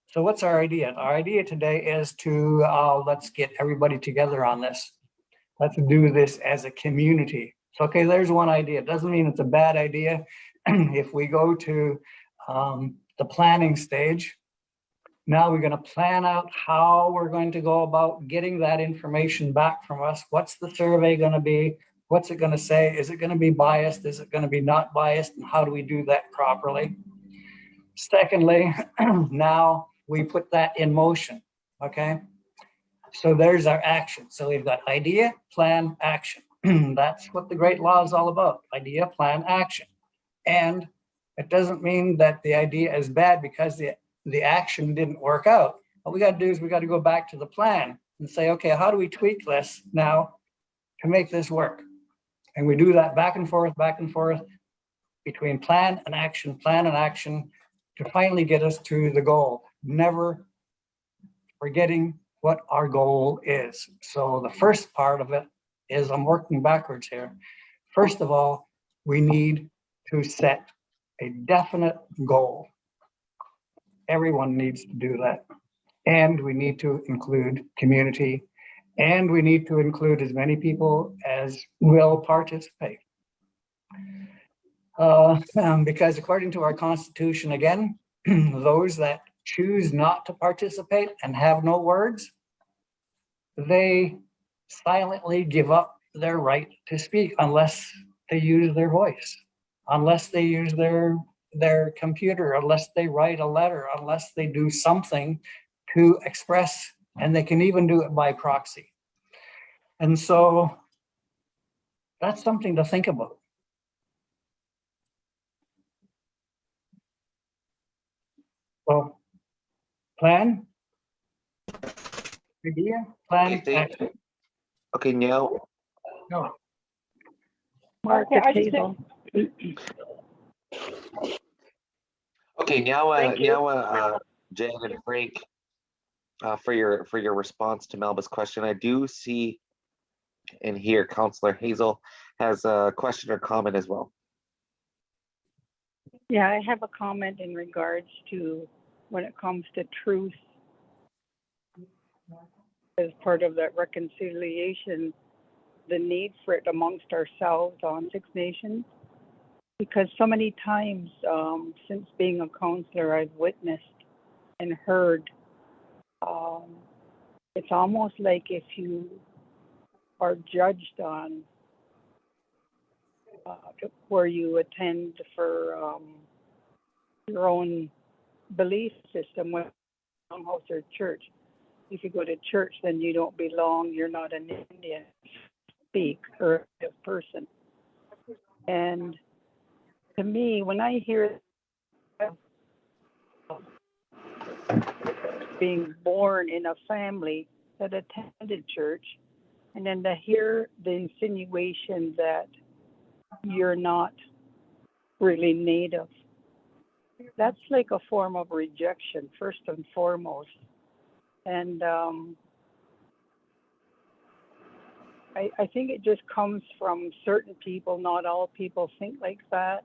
So what's our idea? Our idea today is to, let's get everybody together on this. Let's do this as a community. So, okay, there's one idea. It doesn't mean it's a bad idea. If we go to the planning stage, now we're going to plan out how we're going to go about getting that information back from us. What's the survey going to be? What's it going to say? Is it going to be biased? Is it going to be not biased? And how do we do that properly? Secondly, now we put that in motion, okay? So there's our action. So we've got idea, plan, action. That's what the Great Law is all about, idea, plan, action. And it doesn't mean that the idea is bad because the action didn't work out. What we got to do is we got to go back to the plan and say, okay, how do we tweak this now to make this work? And we do that back and forth between plan and action to finally get us to the goal, never forgetting what our goal is. So the first part of it is, I'm working backwards here. First of all, we need to set a definite goal. Everyone needs to do that. And we need to include community, and we need to include as many people as will participate. Because according to our Constitution, again, those that choose not to participate and have no words, they silently give up their right to speak unless they use their voice, unless they use their computer, unless they write a letter, unless they do something to express, and they can even do it by proxy. And so that's something to think about. So plan, idea, plan, action. Okay, now, No. Mark, Okay, I it's just Hazel. okay, now, Thank you. Jan and Frank, for your response to Melba's question, I do see and hear Councillor Hazel has a question or comment as well. Yeah, I have a comment in regards to when it comes to truth as part of that reconciliation, the need for it amongst ourselves on Six Nations. Because so many times since being a counselor, I've witnessed and heard it's almost like if you are judged on where you attend for your own belief system, whether house or church. If you go to church, then you don't belong. You're not an Indian speak or a person. And to me, when I hear being born in a family that attended church, and then to hear the insinuation that you're not really Native, that's like a form of rejection, first and foremost. And I think it just comes from certain people. Not all people think like that.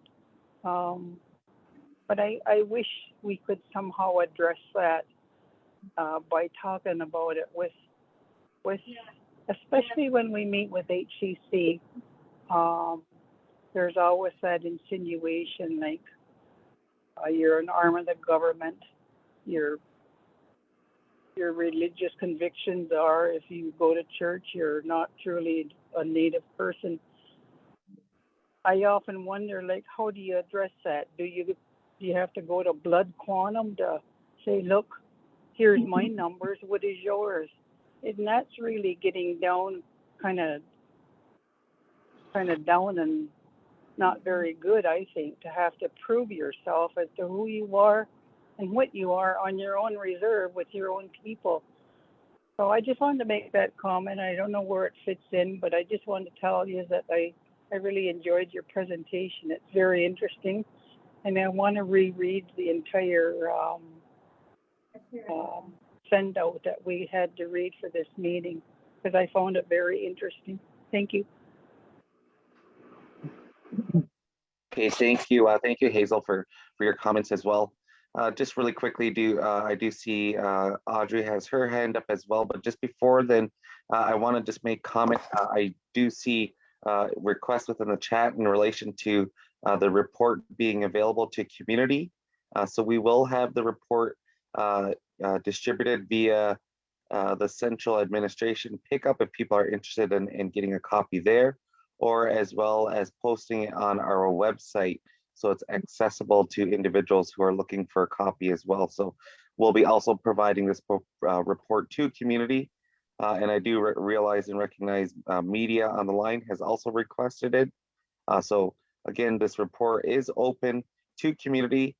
But I wish we could somehow address that by talking about it with, especially when we meet with HCC. There's always that insinuation like you're an arm of the government. Your religious convictions are, if you go to church, you're not truly a Native person. I often wonder, like, how do you address that? Do you have to go to blood quantum to say, look, here's my numbers, what is yours? And that's really getting down kind of kind of down and not very good, I think, to have to prove yourself as to who you are and what you are on your own reserve with your own people. So I just wanted to make that comment. I don't know where it fits in, but I just wanted to tell you that I really enjoyed your presentation. It's very interesting. And I want to reread the entire send out that we had to read for this meeting because I found it very interesting. Thank you. Okay, thank you, Hazel, for your comments as well. Just really quickly, I do see Audrey has her hand up as well, but just before then, I want to just make comment. I do see requests within the chat in relation to the report being available to community. So we will have the report distributed via the central administration pickup if people are interested in getting a copy there, or as well as posting it on our website so it's accessible to individuals who are looking for a copy as well. So we'll be also providing this report to community. And I do realize and recognize media on the line has also requested it. So again, this report is open to community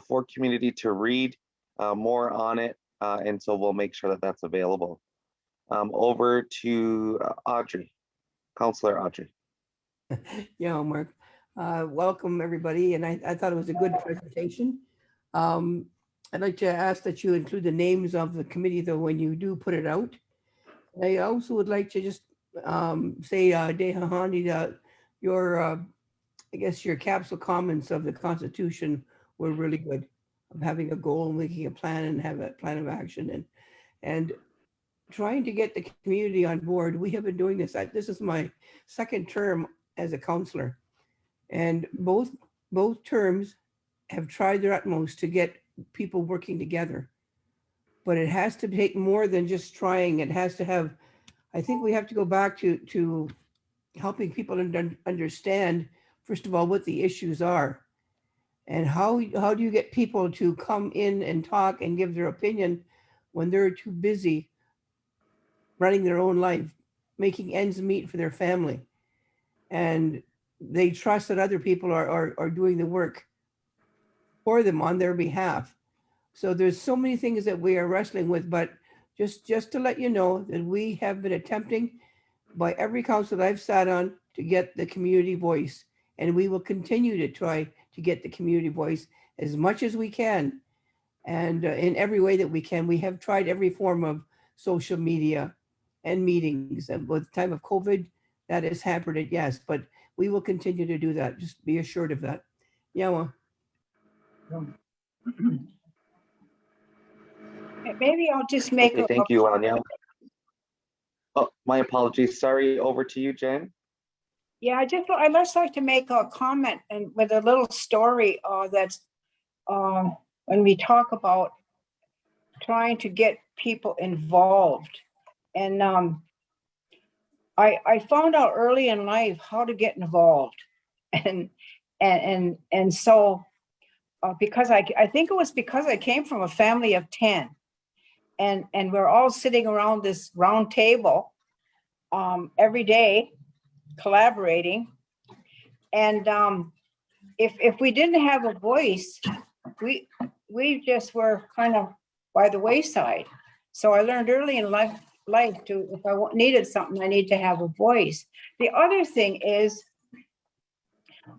for community to read more on it. And so we'll make sure that that's available. Over to Audrey, Councillor Audrey. Yeah, Mark. Welcome, everybody. And I thought it was a good presentation. I'd like to ask that you include the names of the committee, though, when you do put it out. I also would like to just say, Dehahani, your, I guess, your capsule comments of the Constitution were really good. Of having a goal, making a plan, and have a plan of action, and trying to get the community on board. We have been doing this. This is my second term as a councillor, and both terms have tried their utmost to get people working together. But it has to take more than just trying. It has to have, I think we have to go back to helping people understand, first of all, what the issues are. And how do you get people to come in and talk and give their opinion when they're too busy running their own life, making ends meet for their family? And they trust that other people are doing the work for them on their behalf. So there's so many things that we are wrestling with, but just to let you know that we have been attempting by every council I've sat on to get the community voice, and we will continue to try to get the community voice as much as we can, and in every way that we can. We have tried every form of social media and meetings, and with the time of COVID, that has hampered it, yes, but we will continue to do that. Just be assured of that. Yeah. Maybe I'll just make Okay, thank you, Anya. Oh, my apologies. Sorry, over to you, Jen. Yeah, I'd just like to make a comment and with a little story that's when we talk about trying to get people involved. And I found out early in life how to get involved. And so because I think it was because I came from a family of 10, and we're all sitting around this round table every day collaborating. And if we didn't have a voice, we just were kind of by the wayside. So I learned early in life to, if I needed something, I need to have a voice. The other thing is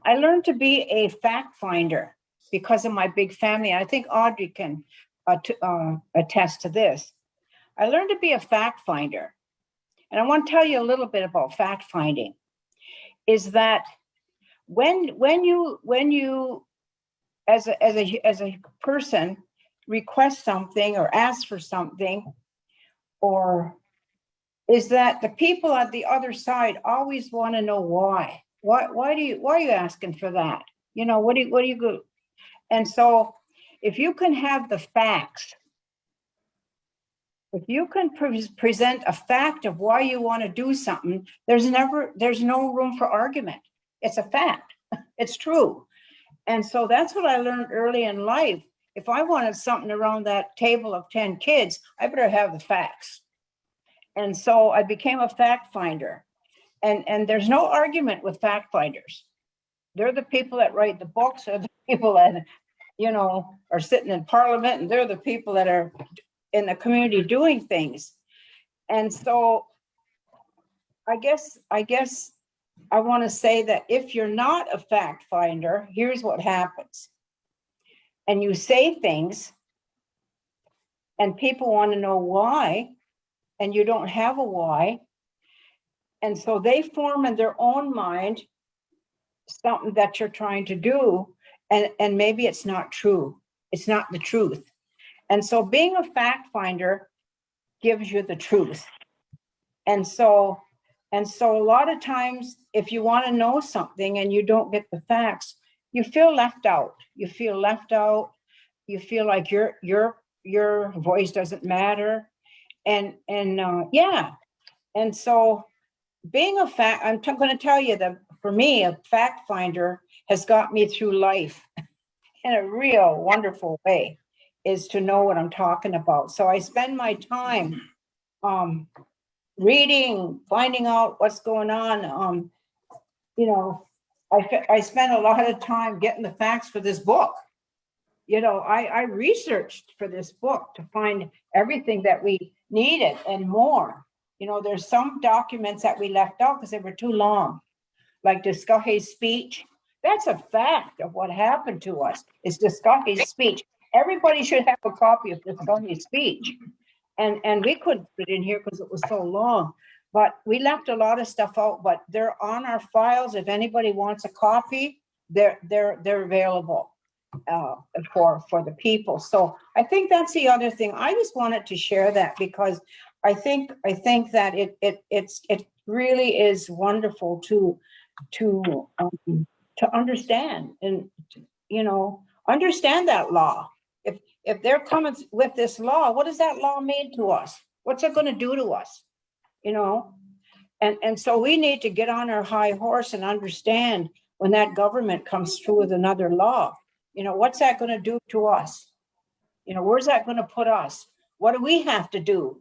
I learned to be a fact finder because of my big family. I think Audrey can attest to this. I learned to be a fact finder. And I want to tell you a little bit about fact finding. Is that when you as a person request something or ask for something, or is that the people on the other side always want to know why are you asking for that? You know, what do you go? And so if you can have the facts, if you can present a fact of why you want to do something, there's no room for argument. It's a fact. It's true. And so that's what I learned early in life. If I wanted something around that table of 10 kids, I better have the facts. And so I became a fact finder. And there's no argument with fact finders. They're the people that write the books, they're the people that, you know, are sitting in parliament, and they're the people that are in the community doing things. And so I guess I want to say that if you're not a fact finder, here's what happens. And you say things and people want to know why, and you don't have a why. And so they form in their own mind something that you're trying to do, and maybe it's not true. It's not the truth. And so being a fact finder gives you the truth. And so a lot of times, if you want to know something and you don't get the facts, you feel left out. You feel left out. You feel like your voice doesn't matter. And yeah. And so being a fact, I'm going to tell you that for me, a fact finder has got me through life in a real wonderful way, is to know what I'm talking about. So I spend my time reading, finding out what's going on. You know, I spent a lot of time getting the facts for this book. You know, I researched for this book to find everything that we needed and more. You know, there's some documents that we left out because they were too long, like Discovery's speech. That's a fact of what happened to us. It's Discovery's speech. Everybody should have a copy of Discovery's speech. And we couldn't put it in here because it was so long. But we left a lot of stuff out, but they're on our files. If anybody wants a copy, they're available for the people. So I think that's the other thing. I just wanted to share that because I think that it really is wonderful to understand, and you know, understand that law. If they're coming with this law, what does that law mean to us? What's it going to do to us? You know, and so we need to get on our high horse and understand when that government comes through with another law. You know, what's that going to do to us? You know, where's that going to put us? What do we have to do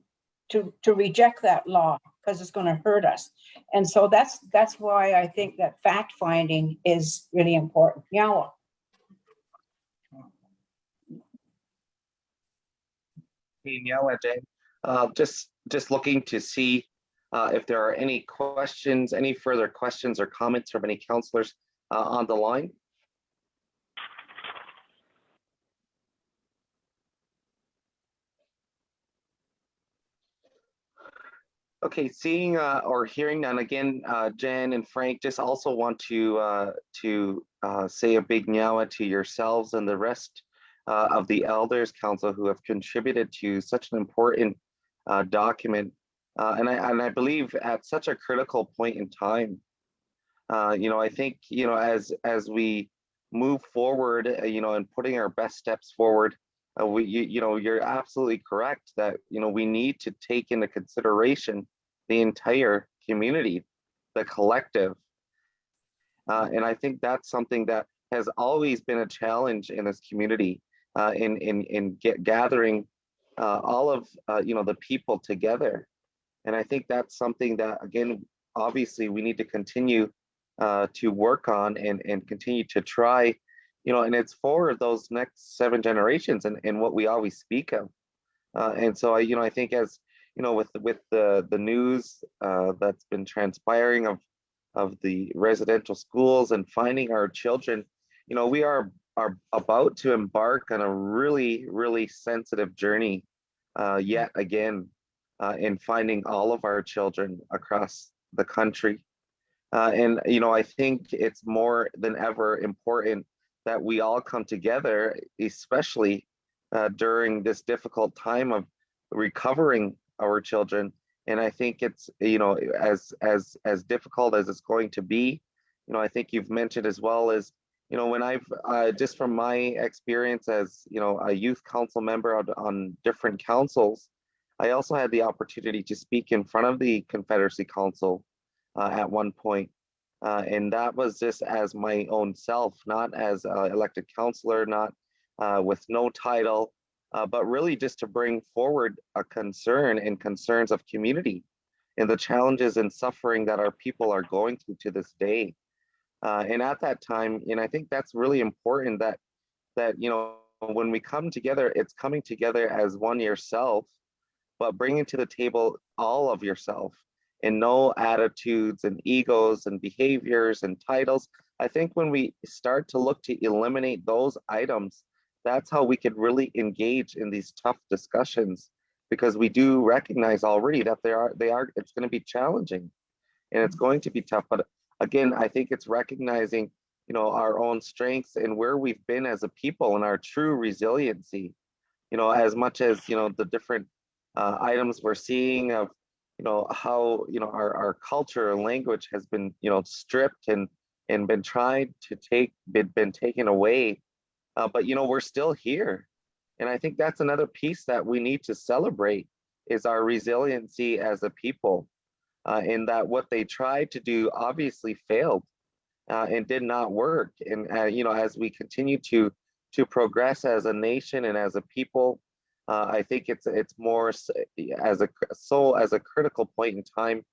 to reject that law? Because it's going to hurt us. And so that's why I think that fact finding is really important. Yeah. Just looking to see if there are any questions, any further questions or comments from any councillors on the line. Okay, seeing or hearing none, again, Jan and Frank, just also want to say a big nyawa to yourselves and the rest of the Elders Council who have contributed to such an important document, and I believe at such a critical point in time. You know, I think, you know, as we move forward, you know, and putting our best steps forward, you know, you're absolutely correct that, you know, we need to take into consideration the entire community, the collective. And I think that's something that has always been a challenge in this community, in gathering all of, you know, the people together. And I think that's something that, again, obviously we need to continue to work on and continue to try, you know, and it's for those next 7 generations and what we always speak of. And so you know, I think as, you know, with the news that's been transpiring of the residential schools and finding our children, you know, we are about to embark on a really sensitive journey yet again in finding all of our children across the country. And, you know, I think it's more than ever important that we all come together, especially during this difficult time of recovering our children. And I think it's, you know, as difficult as it's going to be, you know, I think you've mentioned as well as, you know, when I've just from my experience as, you know, a youth council member on different councils, I also had the opportunity to speak in front of the Confederacy Council at one point. And that was just as my own self, not as an elected councillor, not with no title, but really just to bring forward a concern and concerns of community. and the challenges and suffering that our people are going through to this day. And at that time, and I think that's really important that when we come together, it's coming together as one yourself, but bringing to the table all of yourself and no attitudes and egos and behaviors and titles. I think when we start to look to eliminate those items, that's how we could really engage in these tough discussions, because we do recognize already that it's going to be challenging and it's going to be tough. But again, I think it's recognizing, our own strengths and where we've been as a people and our true resiliency, as much as, the different items we're seeing of, how, our culture and language has been, stripped and been tried to been taken away. But, we're still here. And I think that's another piece that we need to celebrate is our resiliency as a people, in that what they tried to do obviously failed and did not work. And, as we continue to progress as a nation and as a people, I think it's more as a critical point in time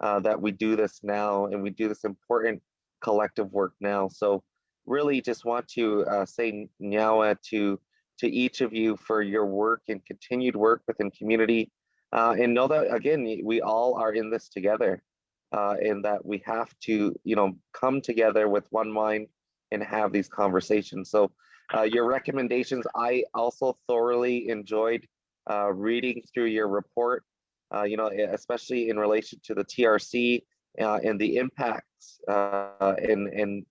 that we do this now, and we do this important collective work now. So really just want to say nyawa to each of you for your work and continued work within community, and know that again, we all are in this together, and that we have to come together with one mind and have these conversations. So your recommendations, I also thoroughly enjoyed reading through your report, especially in relation to the TRC and the impacts and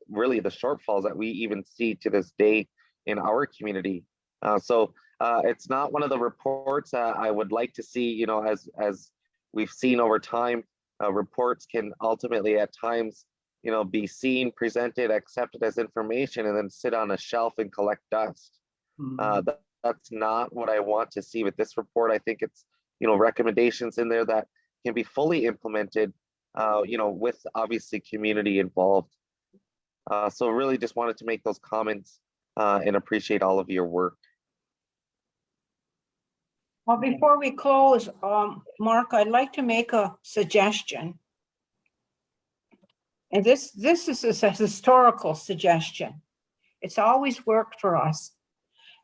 really the shortfalls that we even see to this day in our community. So it's not one of the reports I would like to see, as we've seen over time, reports can ultimately at times be seen, presented, accepted as information, and then sit on a shelf and collect dust. That's not what I want to see with this report. I think it's, recommendations in there that can be fully implemented, with obviously community involved. So really just wanted to make those comments and appreciate all of your work. Well, before we close, Mark, I'd like to make a suggestion. And this is a historical suggestion. It's always worked for us.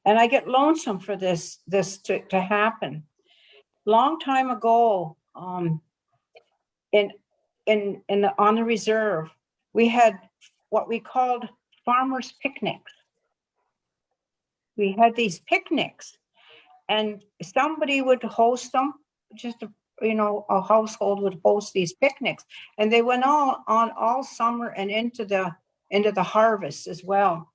And I get lonesome for this to happen. Long time ago, on the reserve, we had what we called farmers' picnics. We had these picnics, and somebody would host them. A household would host these picnics, and they went on all summer and into the harvest as well.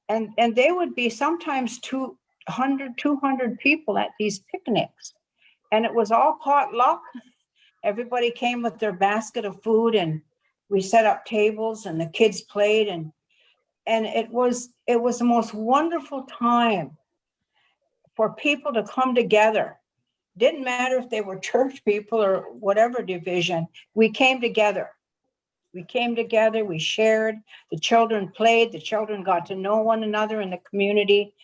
And they would be sometimes 200 people at these picnics, and it was all potluck. Everybody came with their basket of food, and we set up tables, and the kids played, and it was the most wonderful time for people to come together. Didn't matter if they were church people or whatever division. We came together. We shared, the children played, the children got to know one another in the community,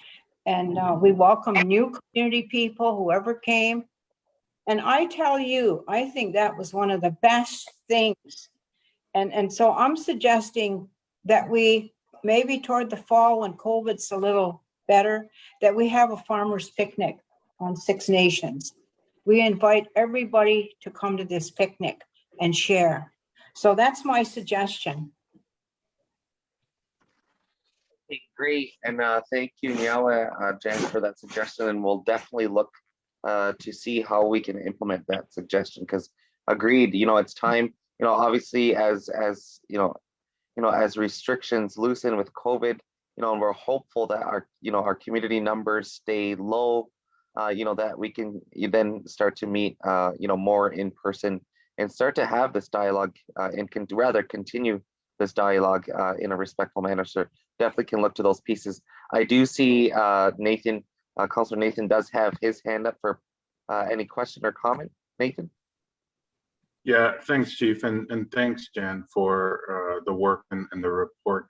and we welcomed new community people, whoever came. And I tell you, I think that was one of the best things. And so I'm suggesting that we, maybe toward the fall when COVID's a little better, that we have a farmers picnic on Six Nations. We invite everybody to come to this picnic and share. So that's my suggestion. Okay, great, and thank you, Nyawa, Jen, for that suggestion, and we'll definitely look to see how we can implement that suggestion. Because agreed, it's time. Obviously, as as restrictions loosen with COVID, and we're hopeful that our community numbers stay low. That we can then start to meet, more in person and start to have this dialogue and can rather continue this dialogue in a respectful manner. So definitely can look to those pieces. I do see Nathan, Councilor Nathan does have his hand up for any question or comment. Nathan? Yeah, thanks, Chief, and thanks, Jen, for the work and the report.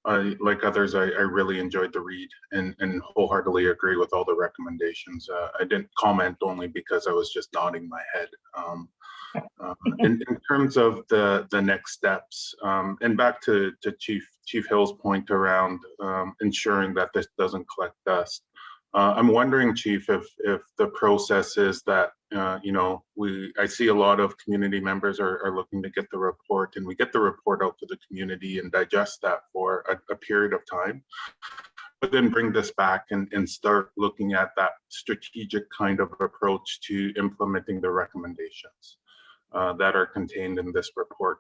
Like others, I really enjoyed the read and wholeheartedly agree with all the recommendations. I didn't comment only because I was just nodding my head. In terms of the next steps, and back to Chief Hill's point around ensuring that this doesn't collect dust. I'm wondering, Chief, if the process is that I see a lot of community members are looking to get the report, and we get the report out to the community and digest that for a period of time, but then bring this back and start looking at that strategic kind of approach to implementing the recommendations that are contained in this report.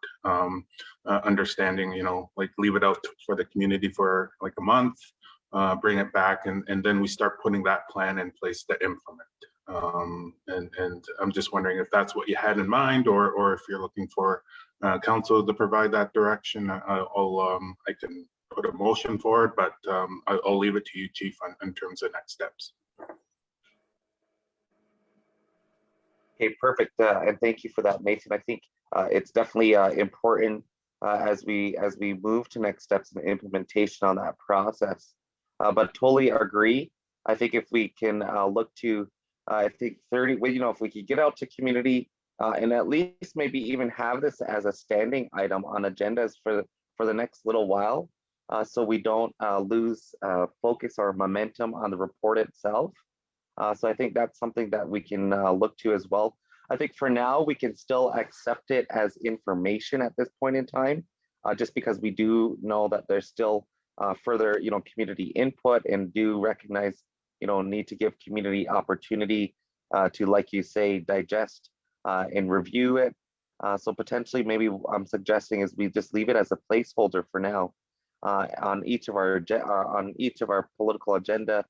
Understanding, like leave it out for the community for like a month, bring it back, and then we start putting that plan in place to implement. And I'm just wondering if that's what you had in mind, or if you're looking for council to provide that direction. I can put a motion for it, but I'll leave it to you, Chief, in terms of next steps. Okay, perfect. And thank you for that, Nathan. I think it's definitely important as we move to next steps in implementation on that process. But totally agree. I think if we can look to, I think 30, well, if we could get out to community and at least maybe even have this as a standing item on agendas for the next little while, so we don't lose focus or momentum on the report itself. So I think that's something that we can look to as well. I think for now, we can still accept it as information at this point in time, just because we do know that there's still further, community input, and do recognize, need to give community opportunity to, like you say, digest and review it. So potentially, maybe I'm suggesting is we just leave it as a placeholder for now on each of our political agenda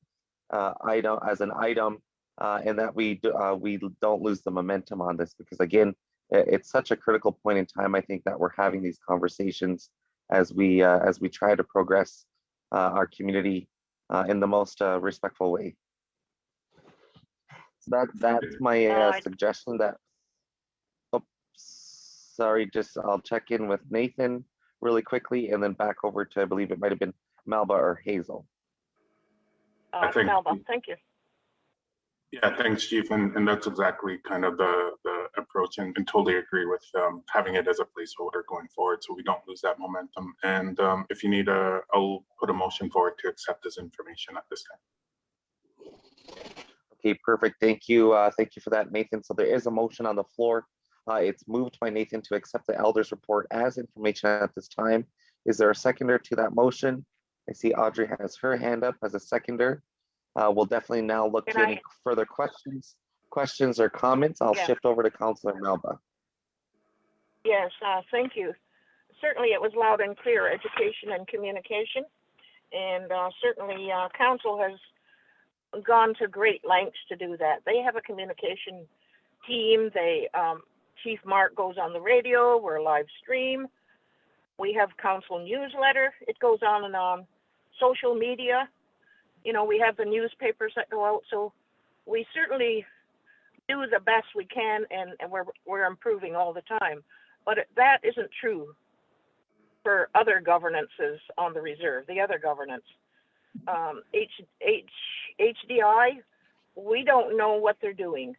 item as an item, and that we don't lose the momentum on this, because again, it's such a critical point in time. I think that we're having these conversations as we try to progress our community in the most respectful way. So that's my suggestion. That, oh, sorry, just I'll check in with Nathan really quickly, and then back over to, I believe it might have been Melba or Hazel. Melba, thank you. Yeah, thanks, Chief. And that's exactly kind of the approach, and totally agree with having it as a placeholder going forward so we don't lose that momentum. And if you need I'll put a motion forward to accept this information at this time. Okay, perfect. Thank you. Thank you for that, Nathan. So there is a motion on the floor. It's moved by Nathan to accept the elders report as information at this time. Is there a seconder to that motion? I see Audrey has her hand up as a seconder. We'll definitely now look to any further questions or comments. I'll shift over to Councillor Melba. Yes, thank you. Certainly it was loud and clear, education and communication. And certainly council has gone to great lengths to do that. They have a communication team. Chief Mark goes on the radio, we're live stream. We have council newsletter. It goes on and on. Social media, we have the newspapers that go out. So we certainly do the best we can, and we're improving all the time. But that isn't true for other governances on the reserve, the other governance. HDI, we don't know what they're doing.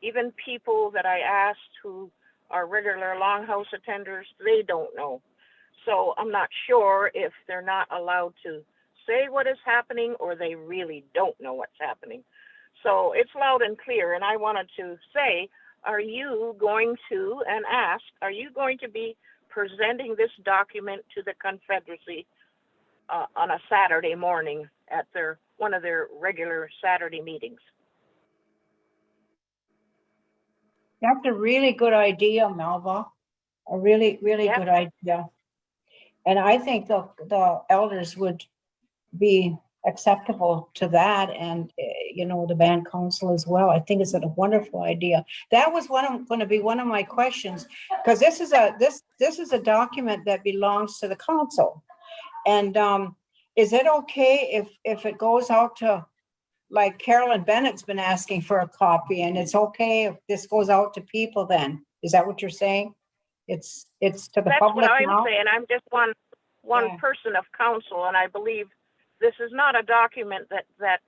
Even people that I asked who are regular longhouse attenders, they don't know. So I'm not sure if they're not allowed to say what is happening, or they really don't know what's happening. So it's loud and clear. And I wanted to say, are you going to be presenting this document to the Confederacy on a Saturday morning at one of their regular Saturday meetings? That's a really good idea, Melba. A really, really good idea. And I think the elders would be acceptable to that, and the band council as well. I think it's a wonderful idea. That was going to be one of my questions, because this is a document that belongs to the council. And is it okay if it goes out to, like Carolyn Bennett's been asking for a copy, and it's okay if this goes out to people then? Is that what you're saying? It's to the public now? That's what I'm saying. I'm just one Yeah. person of council, and I believe this is not a document that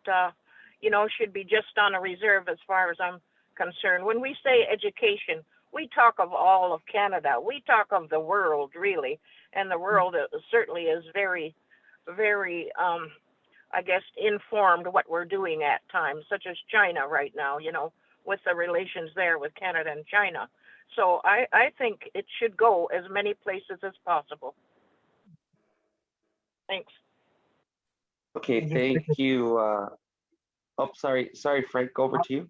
should be just on a reserve as far as I'm concerned. When we say education, we talk of all of Canada. We talk of the world, really, and the world certainly is very, very, I guess, informed what we're doing at times, such as China right now, with the relations there with Canada and China. So I think it should go as many places as possible. Thanks. Okay, thank you. Sorry, Frank, over to you.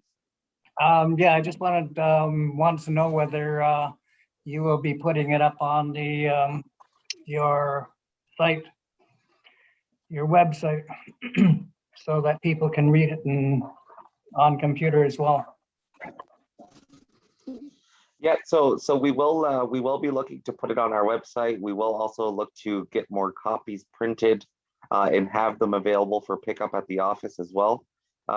Yeah, I just wanted to know whether you will be putting it up on the your site, your website, so that people can read it on computer as well. Yeah, so we will be looking to put it on our website. We will also look to get more copies printed and have them available for pickup at the office as well.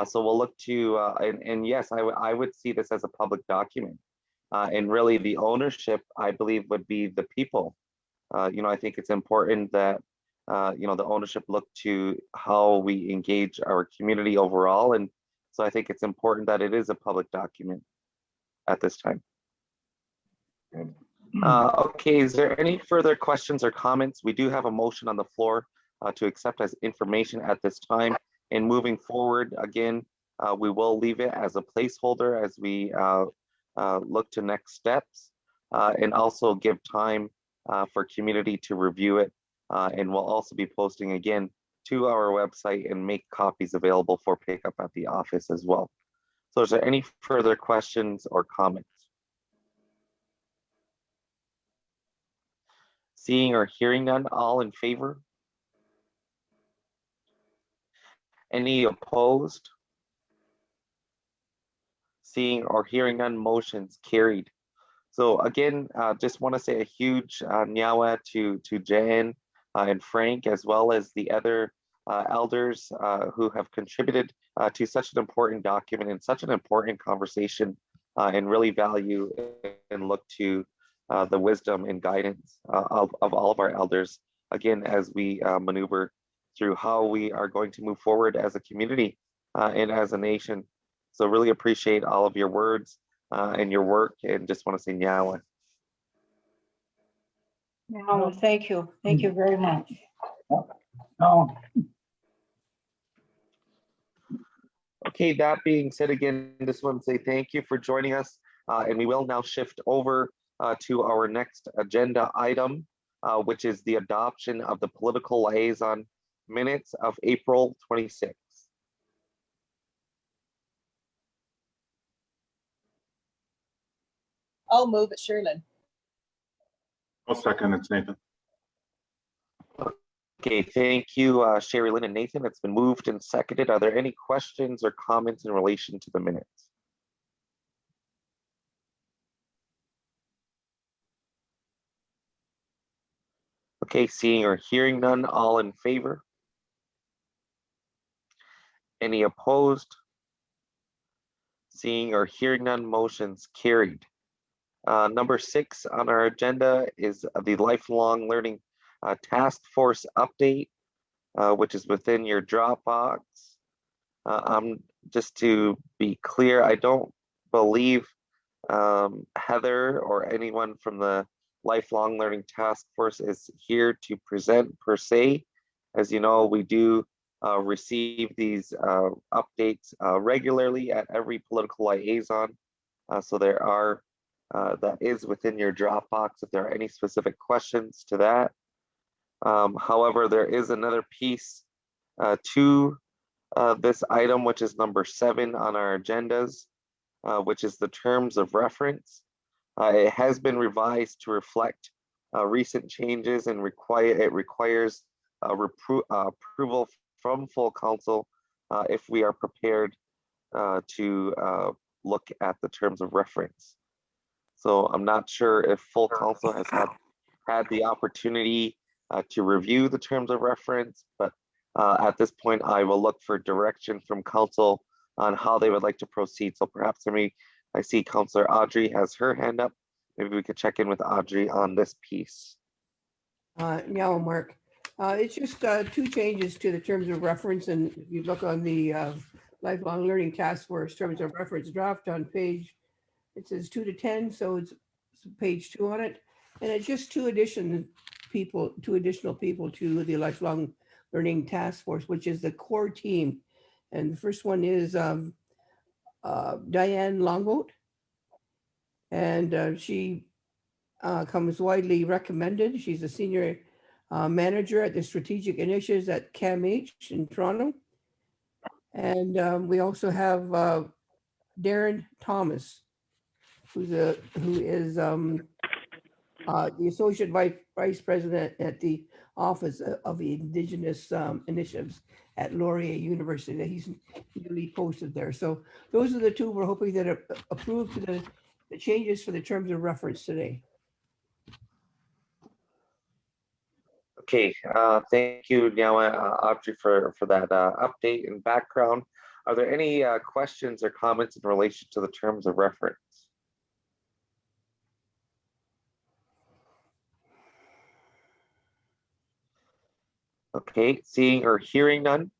So we'll look to and yes, I would see this as a public document, and really the ownership, I believe, would be the people. I think it's important that the ownership look to how we engage our community overall, and so I think it's important that it is a public document at this time. Okay, is there any further questions or comments? We do have a motion on the floor to accept as information at this time. And moving forward, again, we will leave it as a placeholder as we look to next steps, and also give time for community to review it. And we'll also be posting again to our website and make copies available for pickup at the office as well. So is there any further questions or comments? Seeing or hearing none, all in favor? Any opposed? Seeing or hearing none, motion's carried. So again, just want to say a huge nyawa to Jan and Frank, as well as the other elders who have contributed to such an important document and such an important conversation, and really value and look to the wisdom and guidance of all of our elders, again, as we maneuver through how we are going to move forward as a community and as a nation. So really appreciate all of your words and your work, and just want to say nyawa. No, thank you. Thank you very much. Oh, Okay, that being said, again, just want to say thank you for joining us, and we will now shift over to our next agenda item, which is the adoption of the political liaison minutes of April 26th. I'll move it, Sherlyn. I'll second, it's Nathan. Okay, thank you, Sherry Lynn and Nathan. It's been moved and seconded. Are there any questions or comments in relation to the minutes? Okay, seeing or hearing none, all in favor? Any opposed? Seeing or hearing none, motion's carried. Number 6 on our agenda is the lifelong learning task force update, which is within your Dropbox. Just to be clear, I don't believe Heather or anyone from the lifelong learning task force is here to present per se. As you know, we do receive these updates regularly at every political liaison. So there are, that is within your Dropbox if there are any specific questions to that. However, there is another piece to this item, which is number 7 on our agendas, which is the terms of reference. It has been revised to reflect recent changes and it requires approval from full council if we are prepared to look at the terms of reference. So I'm not sure if full council has had the opportunity to review the terms of reference, but at this point, I will look for direction from council on how they would like to proceed. So perhaps I see Councillor Audrey has her hand up. Maybe we could check in with Audrey on this piece. Yeah, Mark. It's just two changes to the terms of reference, and if you look on the Lifelong Learning Task Force terms of reference draft on page, it says 2 to 10, so it's page 2 on it, and it's just two additional people to the Lifelong Learning Task Force, which is the core team. And the first one is Diane Longboat, and she comes widely recommended. She's a senior manager at the strategic initiatives at CAMH in Toronto. And we also have Darren Thomas, who is the associate vice president at the Office of the Indigenous Initiatives at Laurier University. That he's newly posted there. So those are the two we're hoping that are approved to the changes for the terms of reference today. Okay, thank you, Nyawa, Audrey, for that update and background. Are there any questions or comments in relation to the terms of reference? Okay, seeing or hearing none,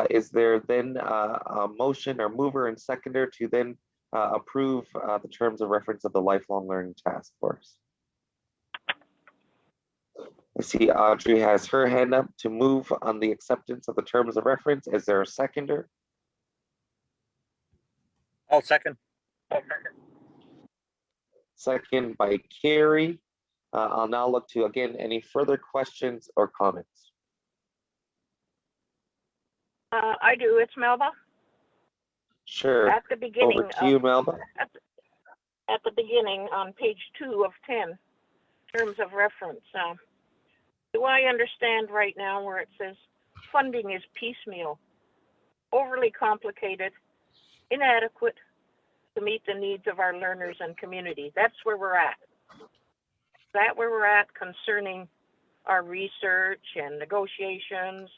is there then a motion or mover and seconder to then approve the terms of reference of the Lifelong Learning Task Force? I see Audrey has her hand up to move on the acceptance of the terms of reference. Is there a seconder? I'll second. Second by Carrie. I'll now look to, again, any further questions or comments. I do. It's Melba. Sure. At the beginning, Over to you, Melba. at the beginning on page 2 of 10, terms of reference. Do I understand right now where it says funding is piecemeal, overly complicated, inadequate to meet the needs of our learners and community? That's where we're at. Is that where we're at concerning our research and negotiations,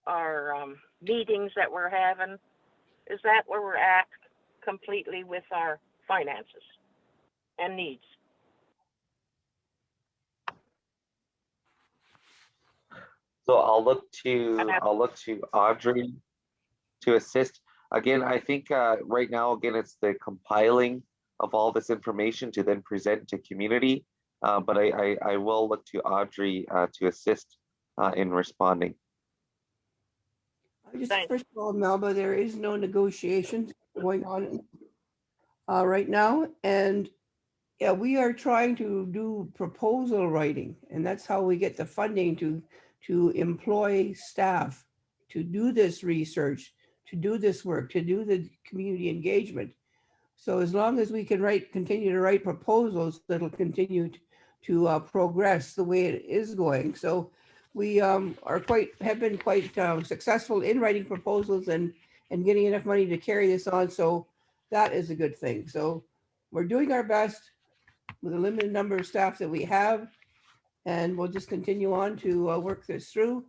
our meetings that we're having? Is that where we're at completely with our finances and needs? So I'll look to Audrey to assist. Again, I think right now, again, it's the compiling of all this information to then present to community. But I will look to Audrey to assist in responding. First of all, Melba, there is no negotiations going on right now. And yeah, we are trying to do proposal writing, and that's how we get the funding to employ staff to do this research, to do this work, to do the community engagement. So as long as we can continue to write proposals, that'll continue to progress the way it is going. So we have been quite successful in writing proposals and getting enough money to carry this on. So that is a good thing. So we're doing our best with a limited number of staff that we have, and we'll just continue on to work this through.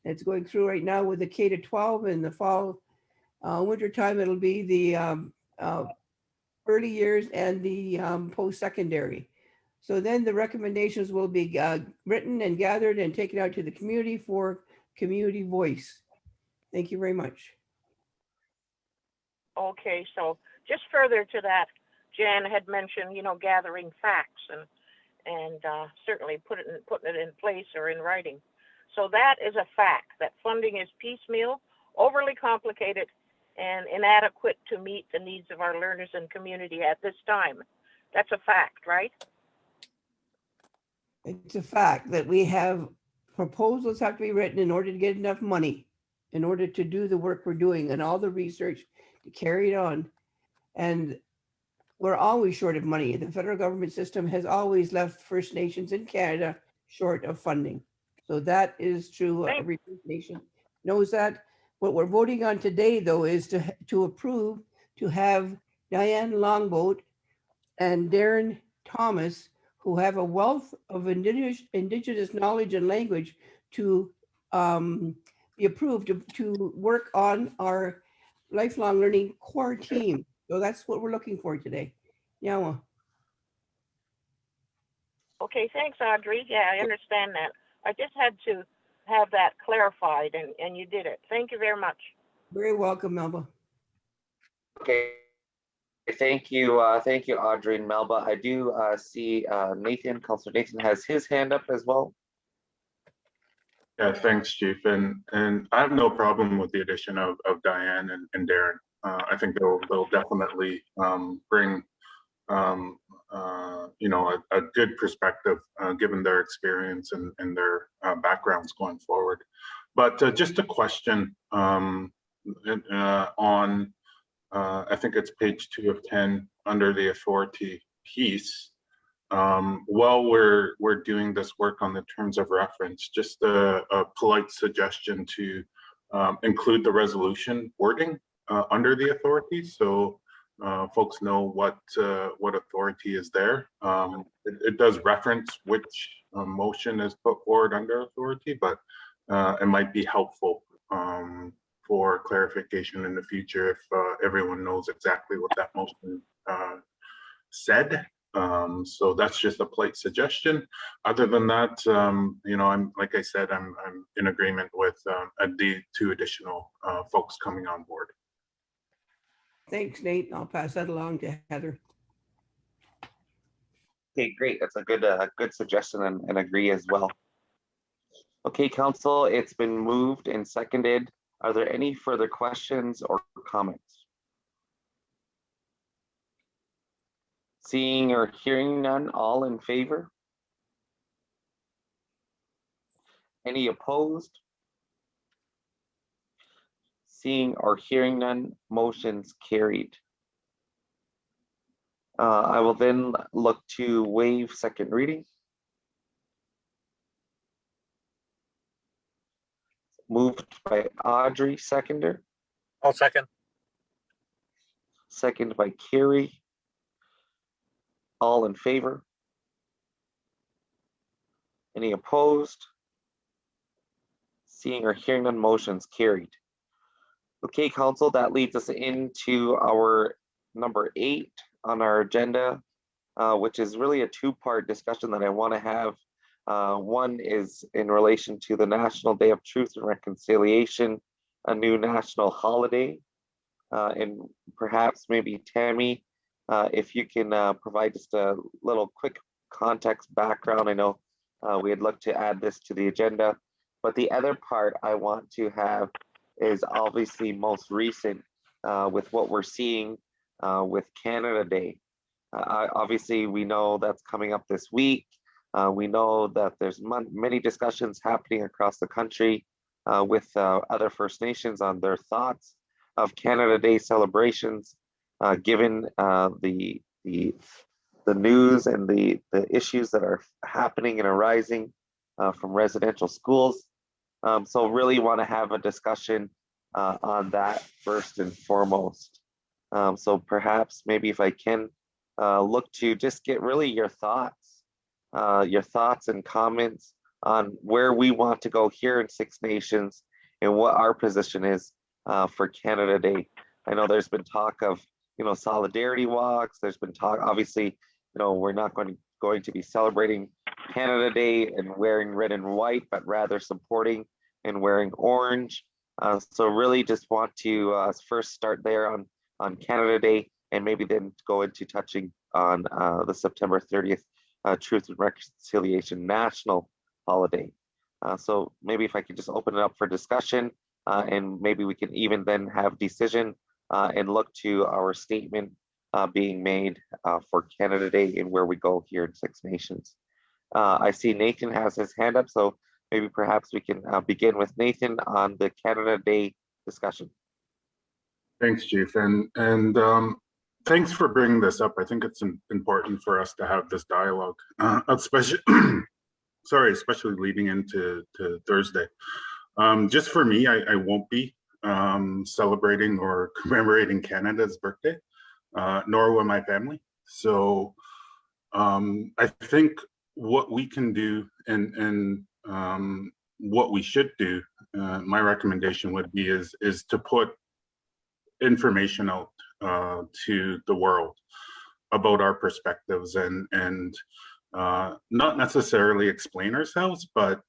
It's going through right now with the K to 12. In the fall, winter time, it'll be the early years and the post-secondary. So then the recommendations will be written and gathered and taken out to the community for community voice. Thank you very much. Okay, so just further to that, Jan had mentioned, gathering facts and certainly putting it in place or in writing. So that is a fact, that funding is piecemeal, overly complicated, and inadequate to meet the needs of our learners and community at this time. That's a fact, right? It's a fact that we have proposals have to be written in order to get enough money, in order to do the work we're doing and all the research to carry it on. And we're always short of money. The federal government system has always left First Nations in Canada short of funding. So that is true. Every First Nation knows that. What we're voting on today, though, is to approve to have Diane Longboat and Darren Thomas, who have a wealth of indigenous knowledge and language, to be approved to work on our lifelong learning core team. So that's what we're looking for today. Yawa. Okay, thanks, Audrey. Yeah, I understand that. I just had to have that clarified, and you did it. Thank you very much. Very welcome, Melba. Okay, thank you, Audrey and Melba. I do see Nathan, Councilor Nathan has his hand up as well. Yeah, thanks, Chief. And I have no problem with the addition of Diane and Darren. I think they'll definitely bring a good perspective given their experience and their backgrounds going forward. But just a question on I think it's page 2 of 10 under the authority piece. While we're doing this work on the terms of reference, just a polite suggestion to include the resolution wording under the authority, so folks know what authority is there. It does reference which motion is put forward under authority, but it might be helpful for clarification in the future if everyone knows exactly what that motion said. So that's just a polite suggestion. Other than that, I'm like I said, I'm in agreement with the 2 additional folks coming on board. Thanks, Nate. I'll pass that along to Heather. Okay, great. That's a good suggestion and agree as well. Okay, Council, it's been moved and seconded. Are there any further questions or comments? Seeing or hearing none, all in favor? Any opposed? Seeing or hearing none, motion's carried. I will then look to waive second reading. Moved by Audrey, seconder. I'll second. Second by Carrie. All in favor? Any opposed? Seeing or hearing none, motion's carried. Okay, Council, that leads us into our number 8 on our agenda, which is really a 2-part discussion that I want to have. One is in relation to the National Day of Truth and Reconciliation, a new national holiday. And perhaps maybe Tammy, if you can provide just a little quick context background. I know we had looked to add this to the agenda, but the other part I want to have is obviously most recent with what we're seeing with Canada Day. Obviously, we know that's coming up this week. We know that there's many discussions happening across the country with other First Nations on their thoughts of Canada Day celebrations, given the news and the issues that are happening and arising from residential schools. So really want to have a discussion on that first and foremost. So perhaps maybe if I can look to just get really your thoughts and comments on where we want to go here in Six Nations and what our position is for Canada Day. I know there's been talk of, solidarity walks. There's been talk, obviously, we're not going to be celebrating Canada Day and wearing red and white, but rather supporting and wearing orange. So really just want to first start there on Canada Day, and maybe then go into touching on the September 30th Truth and Reconciliation National Holiday. So maybe if I could just open it up for discussion, and maybe we can even then have decision and look to our statement being made for Canada Day and where we go here in Six Nations. I see Nathan has his hand up, so maybe perhaps we can begin with Nathan on the Canada Day discussion. Thanks, Chief, and thanks for bringing this up. I think it's important for us to have this dialogue, especially especially leading into Thursday. Just for me, I won't be celebrating or commemorating Canada's birthday, nor will my family. So I think what we can do and what we should do, my recommendation would be is to put information out to the world about our perspectives and not necessarily explain ourselves, but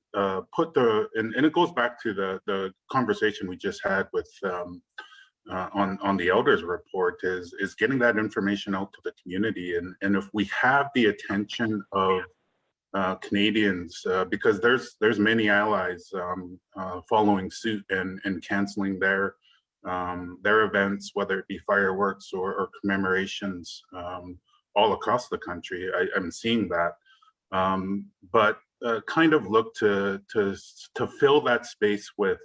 put and it goes back to the conversation we just had with on the elders report is getting that information out to the community. And if we have the attention of Canadians, because there's many allies following suit and canceling their events, whether it be fireworks or commemorations all across the country. I'm seeing that, but kind of look to fill that space with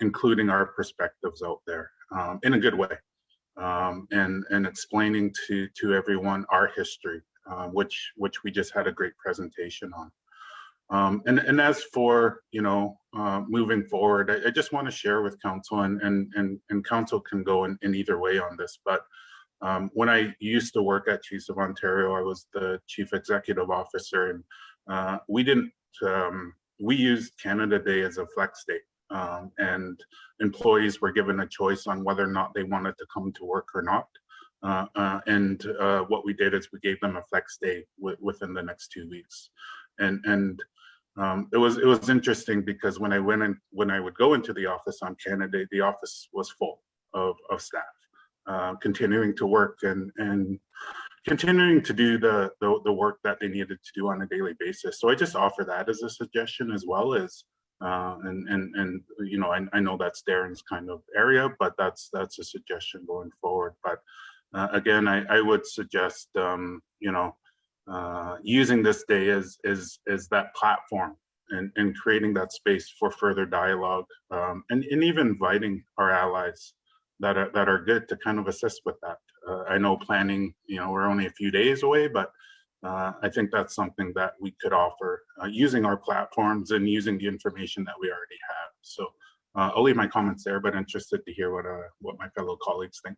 including our perspectives out there in a good way, and explaining to everyone our history, which we just had a great presentation on. And as for moving forward, I just want to share with council, and council can go in either way on this, but when I used to work at Chiefs of Ontario, I was the chief executive officer, and we used Canada Day as a flex day, and employees were given a choice on whether or not they wanted to come to work or not. And what we did is we gave them a flex day within the next 2 weeks, and it was interesting because when I would go into the office on Canada Day, the office was full of staff. Continuing to work and continuing to do the work that they needed to do on a daily basis. So I just offer that as a suggestion, as well as and I know that's Darren's kind of area, but that's a suggestion going forward. But again, I would suggest using this day as that platform and creating that space for further dialogue, and even inviting our allies that are good to kind of assist with that. I know planning, we're only a few days away, but I think that's something that we could offer using our platforms and using the information that we already have. So I'll leave my comments there, but interested to hear what my fellow colleagues think.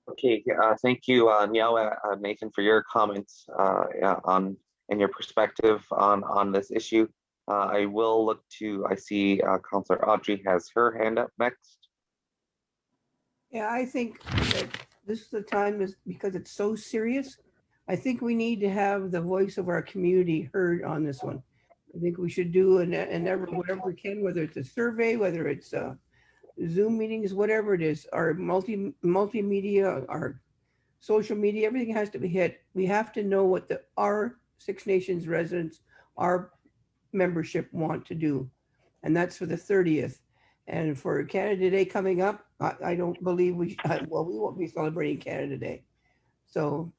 Okay, thank you, Nathan, for your comments and your perspective on this issue. I will look to, I see Councillor Audrey has her hand up next. Yeah, I think that this is the time, because it's so serious. I think we need to have the voice of our community heard on this one. I think we should do whatever we can, whether it's a survey, whether it's Zoom meetings, whatever it is, our multimedia, our social media, everything has to be hit. We have to know what our Six Nations residents, our membership want to do. And that's for the 30th. And for Canada Day coming up, I don't believe we won't be celebrating Canada Day. So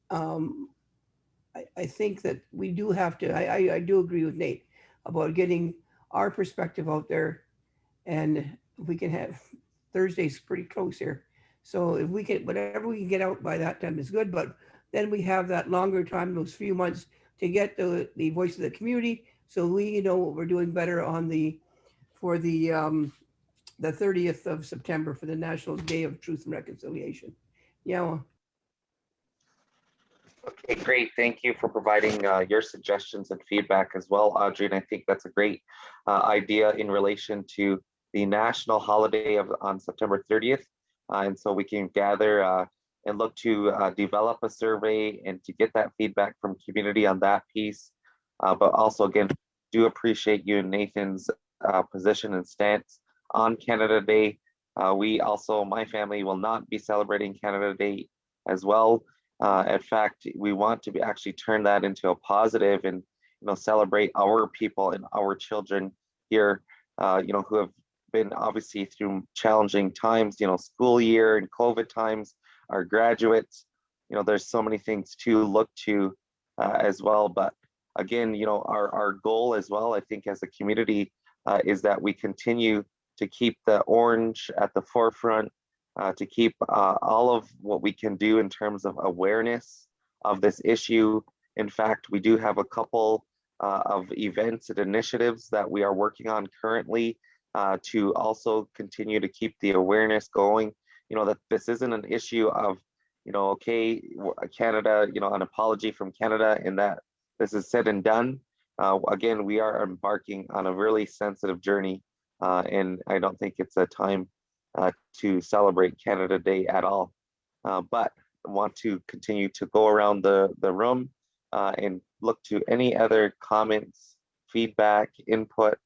I think that we do have to, I do agree with Nate about getting our perspective out there. And we can have, Thursday's pretty close here. So if we can, whatever we can get out by that time is good, but then we have that longer time, those few months, to get the voice of the community, so we know what we're doing better for the 30th of September, for the National Day of Truth and Reconciliation. Yeah. Okay, great. Thank you for providing your suggestions and feedback as well, Audrey. And I think that's a great idea in relation to the national holiday on September 30th. And so we can gather and look to develop a survey and to get that feedback from community on that piece. But also, again, do appreciate you and Nathan's position and stance on Canada Day. We also, my family will not be celebrating Canada Day as well. In fact, we want to actually turn that into a positive and celebrate our people and our children here, who have been obviously through challenging times, school year and COVID times, our graduates. There's so many things to look to as well. But again, our goal as well, I think, as a community, is that we continue to keep the orange at the forefront, to keep all of what we can do in terms of awareness of this issue. In fact, we do have a couple of events and initiatives that we are working on currently to also continue to keep the awareness going. That this isn't an issue of, okay, Canada, an apology from Canada, and that this is said and done. Again, we are embarking on a really sensitive journey, and I don't think it's a time to celebrate Canada Day at all. But want to continue to go around the room and look to any other comments, feedback, input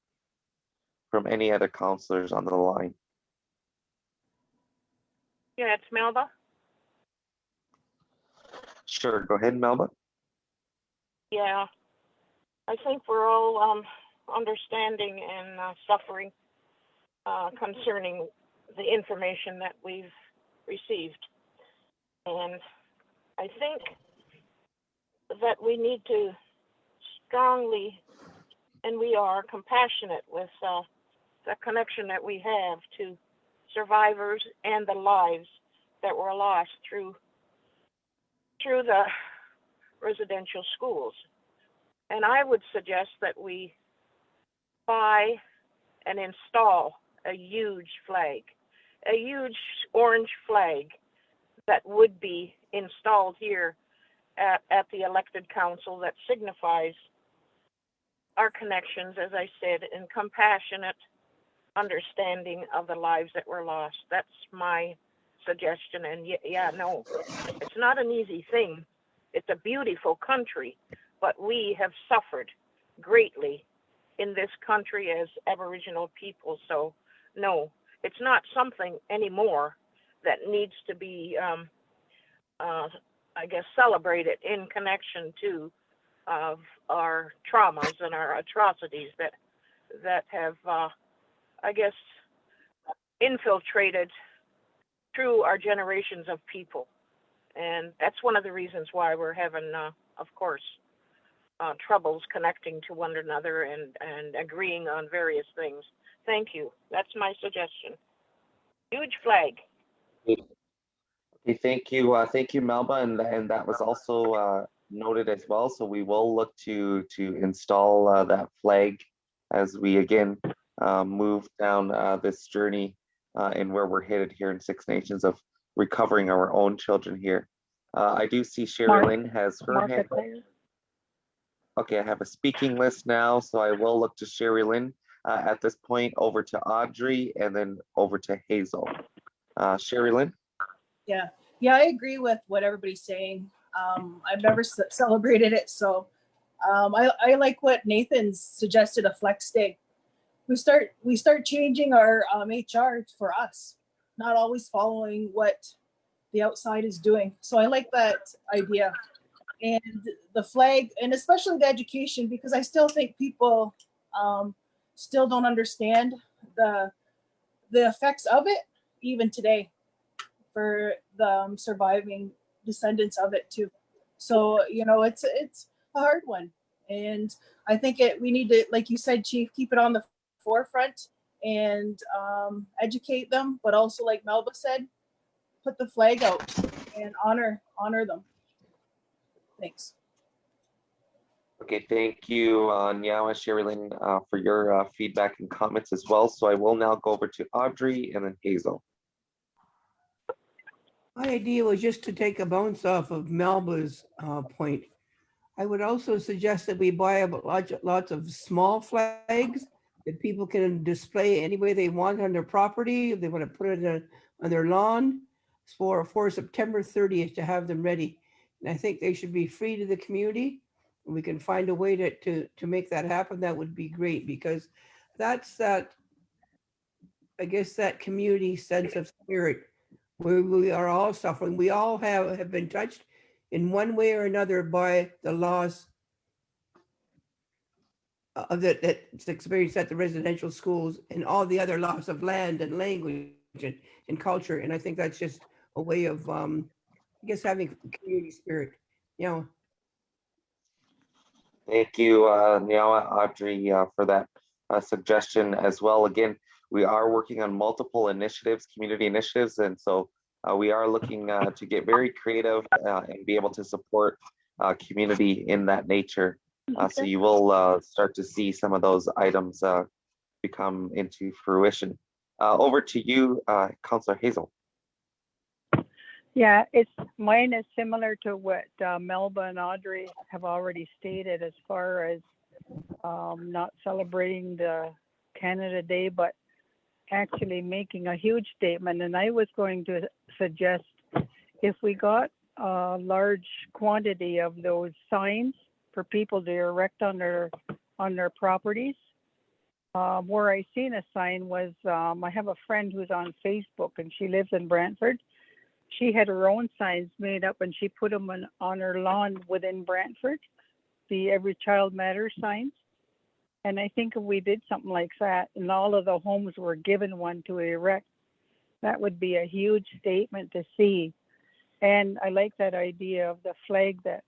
from any other counselors on the line. Yeah, it's Melba. Sure, go ahead, Melba. Yeah, I think we're all understanding and suffering concerning the information that we've received. And I think that we need to strongly, and we are compassionate with the connection that we have to survivors and the lives that were lost through the residential schools. And I would suggest that we buy and install a huge flag, a huge orange flag that would be installed here at the elected council that signifies our connections, as I said, and compassionate understanding of the lives that were lost. That's my suggestion. And yeah, no, it's not an easy thing. It's a beautiful country, but we have suffered greatly in this country as Aboriginal people. So no, it's not something anymore that needs to be, I guess, celebrated in connection to of our traumas and our atrocities that have, I guess, infiltrated through our generations of people. And that's one of the reasons why we're having, of course, troubles connecting to one another and agreeing on various things. Thank you. That's my suggestion. Huge flag. Okay, thank you, Melba, and that was also noted as well. So we will look to install that flag as we again move down this journey and where we're headed here in Six Nations of recovering our own children here. I do see Sherry Lynn has her hand. Okay, I have a speaking list now, so I will look to Sherry Lynn at this point, over to Audrey, and then over to Hazel. Sherry Lynn? Yeah, I agree with what everybody's saying. I've never celebrated it, so I like what Nathan suggested, a flex day. We start changing our HR for us, not always following what the outside is doing. So I like that idea. And the flag, and especially the education, because I still think people still don't understand the effects of it even today for the surviving descendants of it too. So it's a hard one, and I think we need to, like you said, Chief, keep it on the forefront and educate them, but also, like Melba said, put the flag out and honor them. Thanks. Okay, thank you, Nyawa, Sherry Lynn, for your feedback and comments as well. So I will now go over to Audrey and then Hazel. My idea was just to take a bounce off of Melba's point. I would also suggest that we buy lots of small flags that people can display any way they want on their property. If they want to put it on their lawn for September 30th to have them ready. And I think they should be free to the community. And we can find a way to make that happen. That would be great, because that's that, I guess, that community sense of spirit where we are all suffering. We all have been touched in one way or another by the loss of that's experienced at the residential schools and all the other loss of land and language and culture. And I think that's just a way of, I guess, having community spirit. Thank you, Nyawa, Audrey, for that suggestion as well. Again, we are working on multiple initiatives, community initiatives, and so we are looking to get very creative and be able to support community in that nature. So you will start to see some of those items become into fruition. Over to you, Councillor Hazel. Yeah, mine is similar to what Melba and Audrey have already stated, as far as not celebrating the Canada Day, but actually making a huge statement. And I was going to suggest, if we got a large quantity of those signs for people to erect on their properties. Where I seen a sign was, I have a friend who's on Facebook and she lives in Brantford. She had her own signs made up and she put them on her lawn within Brantford, the Every Child Matters signs. And I think if we did something like that and all of the homes were given one to erect, that would be a huge statement to see. And I like that idea of the flag that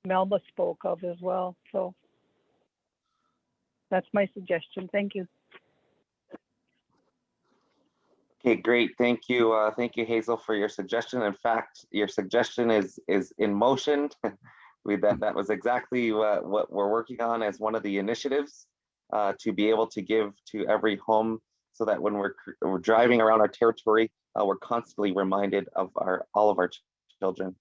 Melba spoke of as well. So that's my suggestion. Thank you. Okay, great. Thank you, Hazel, for your suggestion. In fact, your suggestion is in motion. That was exactly what we're working on as one of the initiatives to be able to give to every home, so that when we're driving around our territory, we're constantly reminded of all of our children.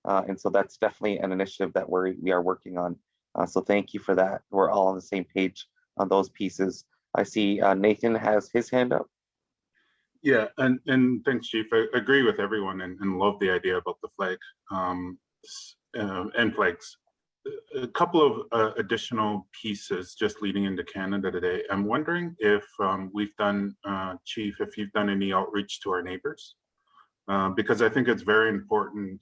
And so that's definitely an initiative that we are working on. So thank you for that. We're all on the same page on those pieces. I see Nathan has his hand up. Yeah, and thanks, Chief. I agree with everyone and love the idea about the flag and flags. A couple of additional pieces just leading into Canada today. I'm wondering if we've done, Chief, if you've done any outreach to our neighbors, because I think it's very important.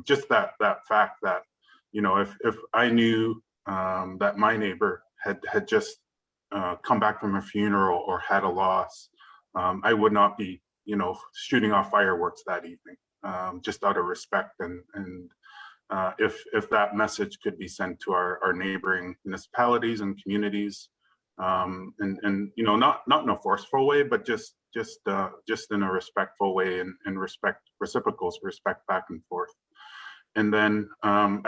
Just that fact that, you know, if I knew that my neighbor had just come back from a funeral or had a loss, I would not be, you know, shooting off fireworks that evening, just out of respect. And if that message could be sent to our neighboring municipalities and communities, and you know, not in a forceful way, but just in a respectful way, and reciprocal respect back and forth. And then I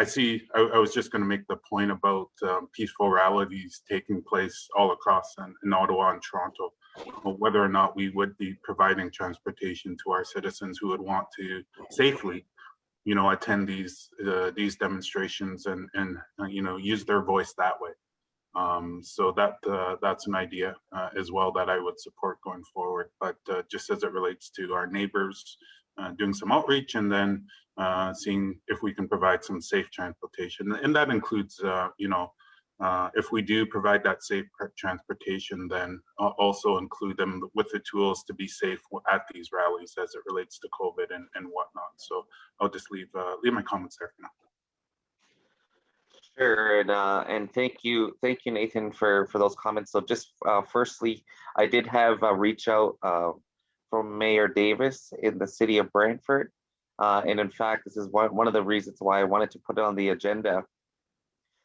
was just going to make the point about peaceful rallies taking place all across in Ottawa and Toronto, whether or not we would be providing transportation to our citizens who would want to safely, you know, attend these demonstrations and you know, use their voice that way. So that's an idea as well that I would support going forward. But just as it relates to our neighbors, doing some outreach, and then seeing if we can provide some safe transportation. And that includes, you know, if we do provide that safe transportation, then also include them with the tools to be safe at these rallies as it relates to COVID and whatnot. So I'll just leave my comments there for now. Sure, and thank you, Nathan, for those comments. So just firstly, I did have a reach out from Mayor Davis in the city of Brantford, and in fact, this is one of the reasons why I wanted to put it on the agenda.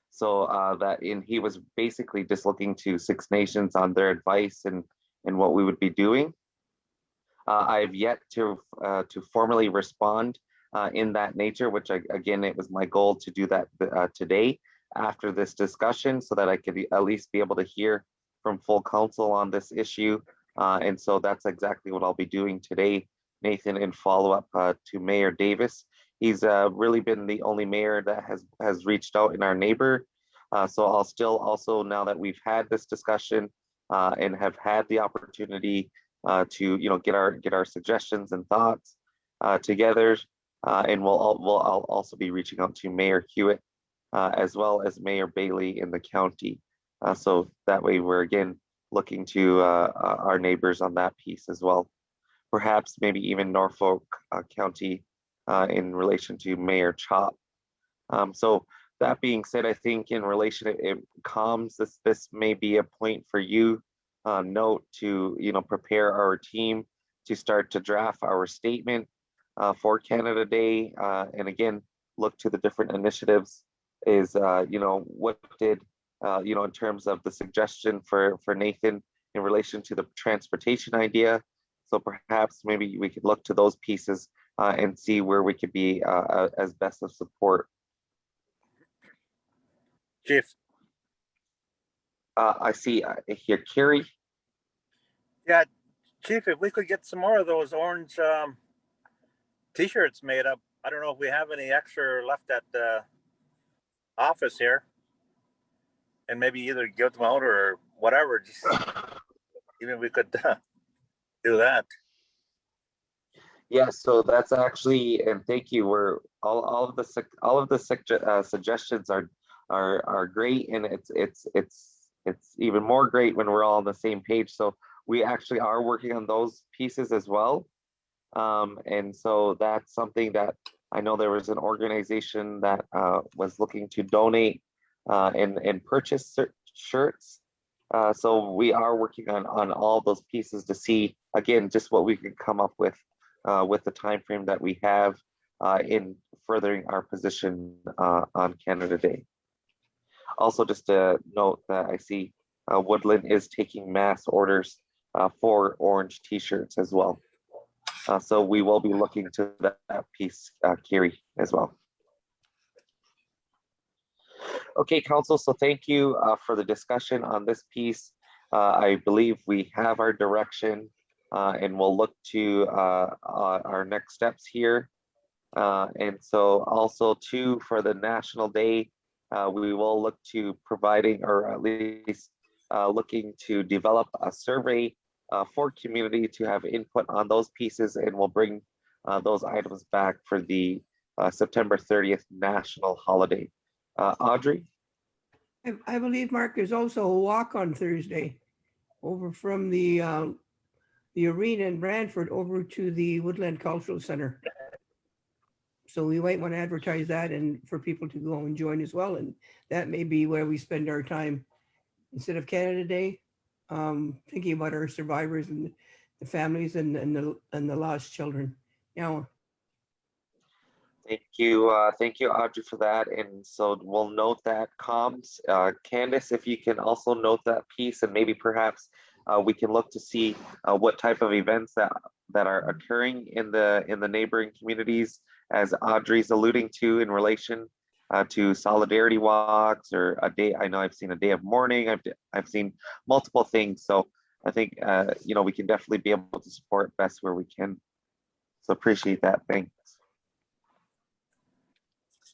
So he was basically just looking to Six Nations on their advice and what we would be doing. I've yet to formally respond in that nature, which again, it was my goal to do that today after this discussion, so that I could at least be able to hear from full council on this issue. And so that's exactly what I'll be doing today, Nathan, in follow up to Mayor Davis. He's really been the only mayor that has reached out in our neighbor. So I'll still also, now that we've had this discussion and have had the opportunity to, you know, get our suggestions and thoughts together, and I'll also be reaching out to Mayor Hewitt as well as Mayor Bailey in the county. So that way we're again looking to our neighbors on that piece as well. Perhaps maybe even Norfolk County in relation to Mayor Chop. So that being said, I think in relation to comms, this may be a point for you, note to, you know, prepare our team to start to draft our statement for Canada Day, and again, look to the different initiatives. Is you know, what did you know, in terms of the suggestion for Nathan in relation to the transportation idea. So perhaps maybe we could look to those pieces and see where we could be as best of support. Chief. I see here, Carrie. Yeah, Chief, if we could get some more of those orange t-shirts made up. I don't know if we have any extra left at the office here, and maybe either give them out or whatever. Just even we could do that. Yeah, so that's actually, and thank you. We're all of the suggestions are great, and it's even more great when we're all on the same page. So we actually are working on those pieces as well. And so that's something that I know there was an organization that was looking to donate and purchase shirts. So we are working on all those pieces to see again just what we can come up with the time frame that we have in furthering our position on Canada Day. Also, just to note that I see Woodland is taking mass orders for orange T-shirts as well. So we will be looking to that piece, Kiri, as well. Okay, Council, so thank you for the discussion on this piece. I believe we have our direction and we'll look to our next steps here. And so also too, for the National Day, we will look to providing, or at least looking to develop a survey for community to have input on those pieces, and we'll bring those items back for the September 30th national holiday. Audrey? I believe, Mark, there's also a walk on Thursday over from the arena in Brantford over to the Woodland Cultural Center. So we might want to advertise that and for people to go and join as well. And that may be where we spend our time instead of Canada Day, thinking about our survivors and the families and the lost children. Now, Thank you, Audrey, for that. And so we'll note that comms. Candace, if you can also note that piece, and maybe perhaps we can look to see what type of events that are occurring in the neighboring communities, as Audrey's alluding to in relation to solidarity walks or a day. I know I've seen a day of mourning. I've seen multiple things. So I think we can definitely be able to support best where we can. So appreciate that. Thanks.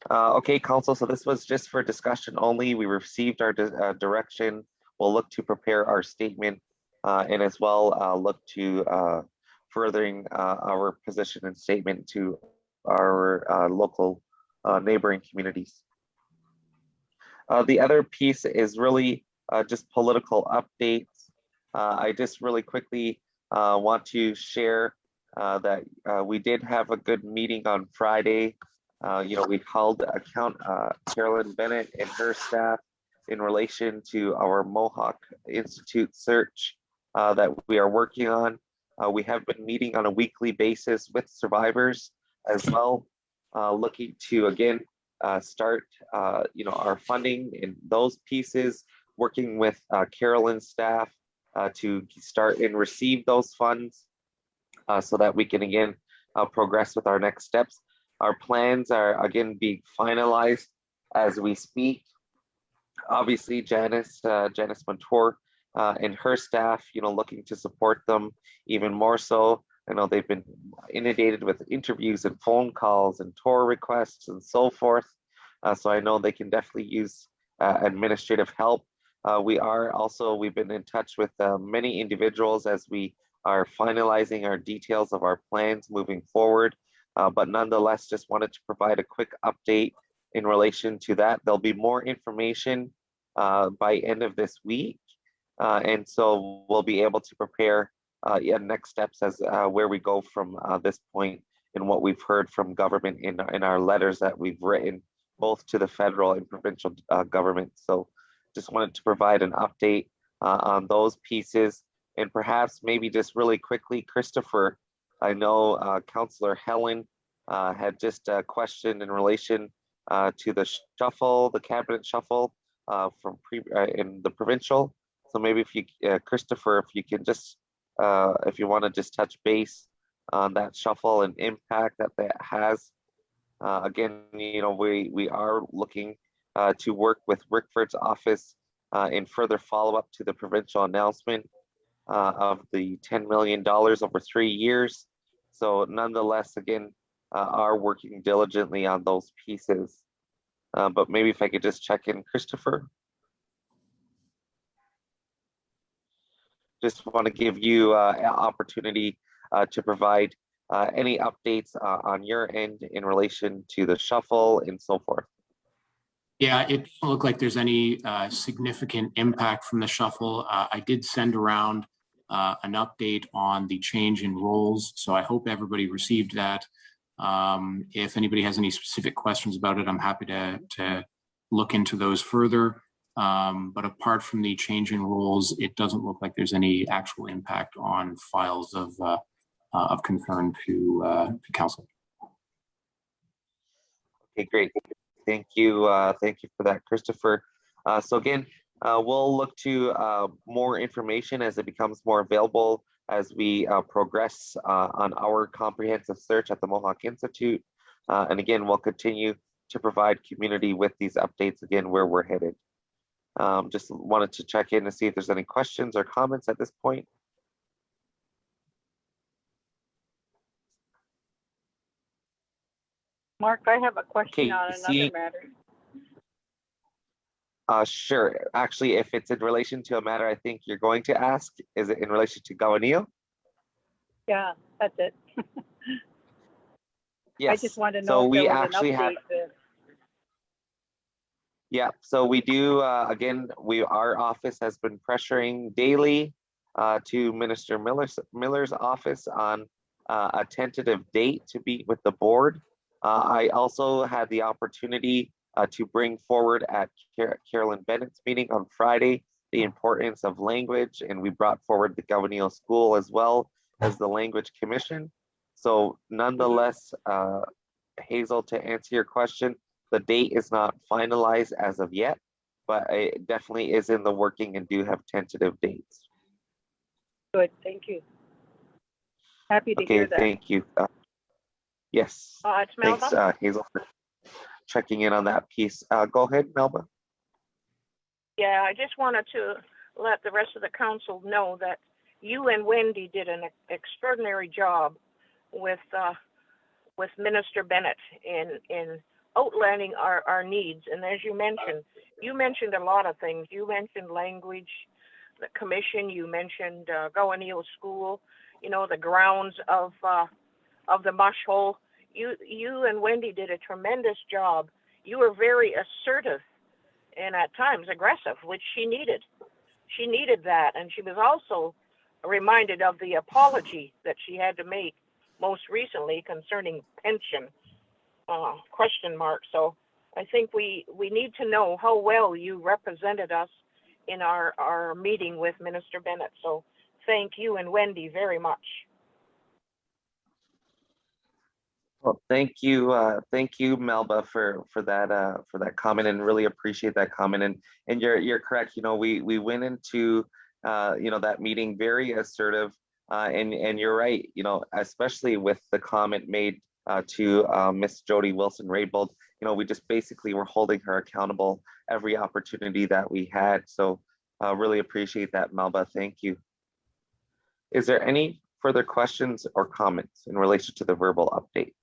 Okay, Council, so this was just for discussion only. We received our direction. We'll look to prepare our statement and as well look to furthering our position and statement to our local neighboring communities. The other piece is really just political updates. I just really quickly want to share that we did have a good meeting on Friday. We held Carolyn Bennett and her staff in relation to our Mohawk Institute search that we are working on. We have been meeting on a weekly basis with survivors as well, looking to again start our funding in those pieces, working with Carolyn's staff to start and receive those funds so that we can again progress with our next steps. Our plans are again being finalized as we speak. Obviously, Janice Montour and her staff, looking to support them even more so. I know they've been inundated with interviews and phone calls and tour requests and so forth. So I know they can definitely use administrative help. We've been in touch with many individuals as we are finalizing our details of our plans moving forward. But nonetheless, just wanted to provide a quick update in relation to that. There'll be more information by end of this week. And so we'll be able to prepare next steps as where we go from this point and what we've heard from government in our letters that we've written, both to the federal and provincial government. So just wanted to provide an update on those pieces. And perhaps maybe just really quickly, Christopher, I know Councillor Helen had just a question in relation to the shuffle, the cabinet shuffle in the provincial. So maybe if you, Christopher, if you can just, if you want to just touch base on that shuffle and impact that has. Again, we are looking to work with Rickford's office in further follow-up to the provincial announcement of the $10 million over 3 years. So nonetheless, again, are working diligently on those pieces. But maybe if I could just check in, Christopher. Just want to give you an opportunity to provide Any updates on your end in relation to the shuffle and so forth? Yeah, it doesn't look like there's any significant impact from the shuffle. I did send around an update on the change in roles, so I hope everybody received that. If anybody has any specific questions about it, I'm happy to look into those further. But apart from the change in roles, it doesn't look like there's any actual impact on files of concern to council. Okay, great. Thank you for that, Christopher. So again, we'll look to more information as it becomes more available as we progress on our comprehensive search at the Mohawk Institute. And again, we'll continue to provide community with these updates, again, where we're headed. Just wanted to check in to see if there's any questions or comments at this point. Mark, I have a question Okay, on another matter. Sure. Actually, if it's in relation to a matter I think you're going to ask, is it in relation to Gawanil? Yeah, that's it. Yes. I just want to know So if we there was actually an update. Yeah, so we do, again, our office has been pressuring daily to Minister Miller's office on a tentative date to meet with the board. I also had the opportunity to bring forward at Carolyn Bennett's meeting on Friday the importance of language, and we brought forward the Gawanil School as well as the Language Commission. So nonetheless, Hazel, to answer your question, the date is not finalized as of yet, but it definitely is in the working and do have tentative dates. Good, thank you. Happy to hear that. Thank you. Yes, It's Melba. thanks, Hazel, for checking in on that piece. Go ahead, Melba. Yeah, I just wanted to let the rest of the council know that you and Wendy did an extraordinary job with Minister Bennett in outlining our needs. And as you mentioned a lot of things. You mentioned language, the commission, you mentioned Gawanil School, you know, the grounds of the mush hole. You and Wendy did a tremendous job. You were very assertive and at times aggressive, which she needed. She needed that. And she was also reminded of the apology that she had to make most recently concerning pension, question mark. So I think we need to know how well you represented us in our meeting with Minister Bennett. So thank you and Wendy very much. Well, thank you, Melba, for that comment, and really appreciate that comment. And you're correct. You know, we went into that meeting very assertive, and you're right. You know, especially with the comment made to Miss Jody Wilson-Raybould. You know, we just basically were holding her accountable every opportunity that we had. So really appreciate that, Melba. Thank you. Is there any further questions or comments in relation to the verbal update?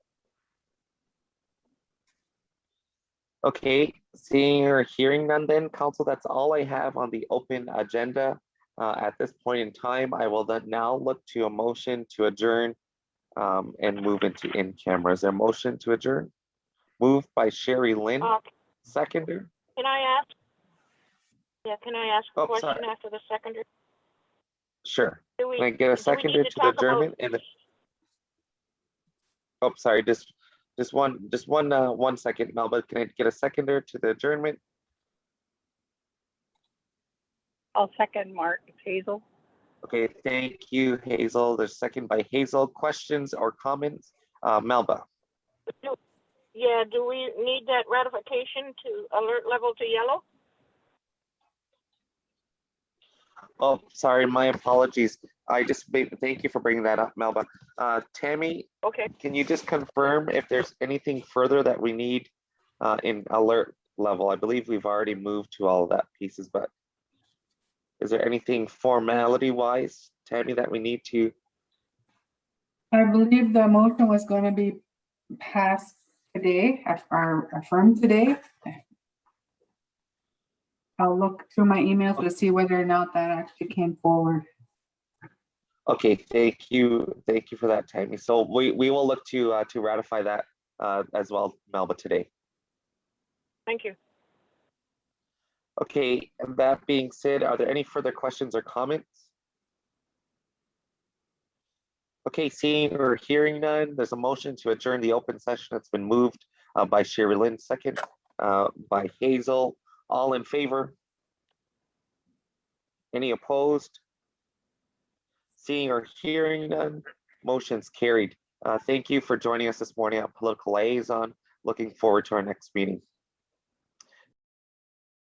Okay, seeing or hearing none then, Council, that's all I have on the open agenda. At this point in time, I will then now look to a motion to adjourn and move into in-camera. Is there a motion to adjourn? Moved by Sherry Lynn, seconder. Can I ask? Yeah, can I ask a question sorry. after the seconder? Sure. Can I get a seconder to the adjournment? And sorry, just one second, Melba. Can I get a seconder to the adjournment? I'll second Mark. It's Hazel. Okay, thank you, Hazel. There's second by Hazel. Questions or comments? Melba. Yeah, do we need that ratification to alert level to yellow? Oh, sorry, my apologies. Thank you for bringing that up, Melba. Tammy, okay. Can you just confirm if there's anything further that we need in alert level? I believe we've already moved to all of that pieces, but is there anything formality wise, Tammy, that we need to? I believe the motion was going to be passed today, or affirmed today. I'll look through my emails to see whether or not that actually came forward. Okay, thank you for that, Tammy. So we will look to ratify that as well, Melba, today. Thank you. Okay, and that being said, are there any further questions or comments? Okay, seeing or hearing none, there's a motion to adjourn the open session that's been moved by Sherry Lynn, second by Hazel. All in favor? Any opposed? Seeing or hearing none, motion's carried. Thank you for joining us this morning on Political Liaison. Looking forward to our next meeting.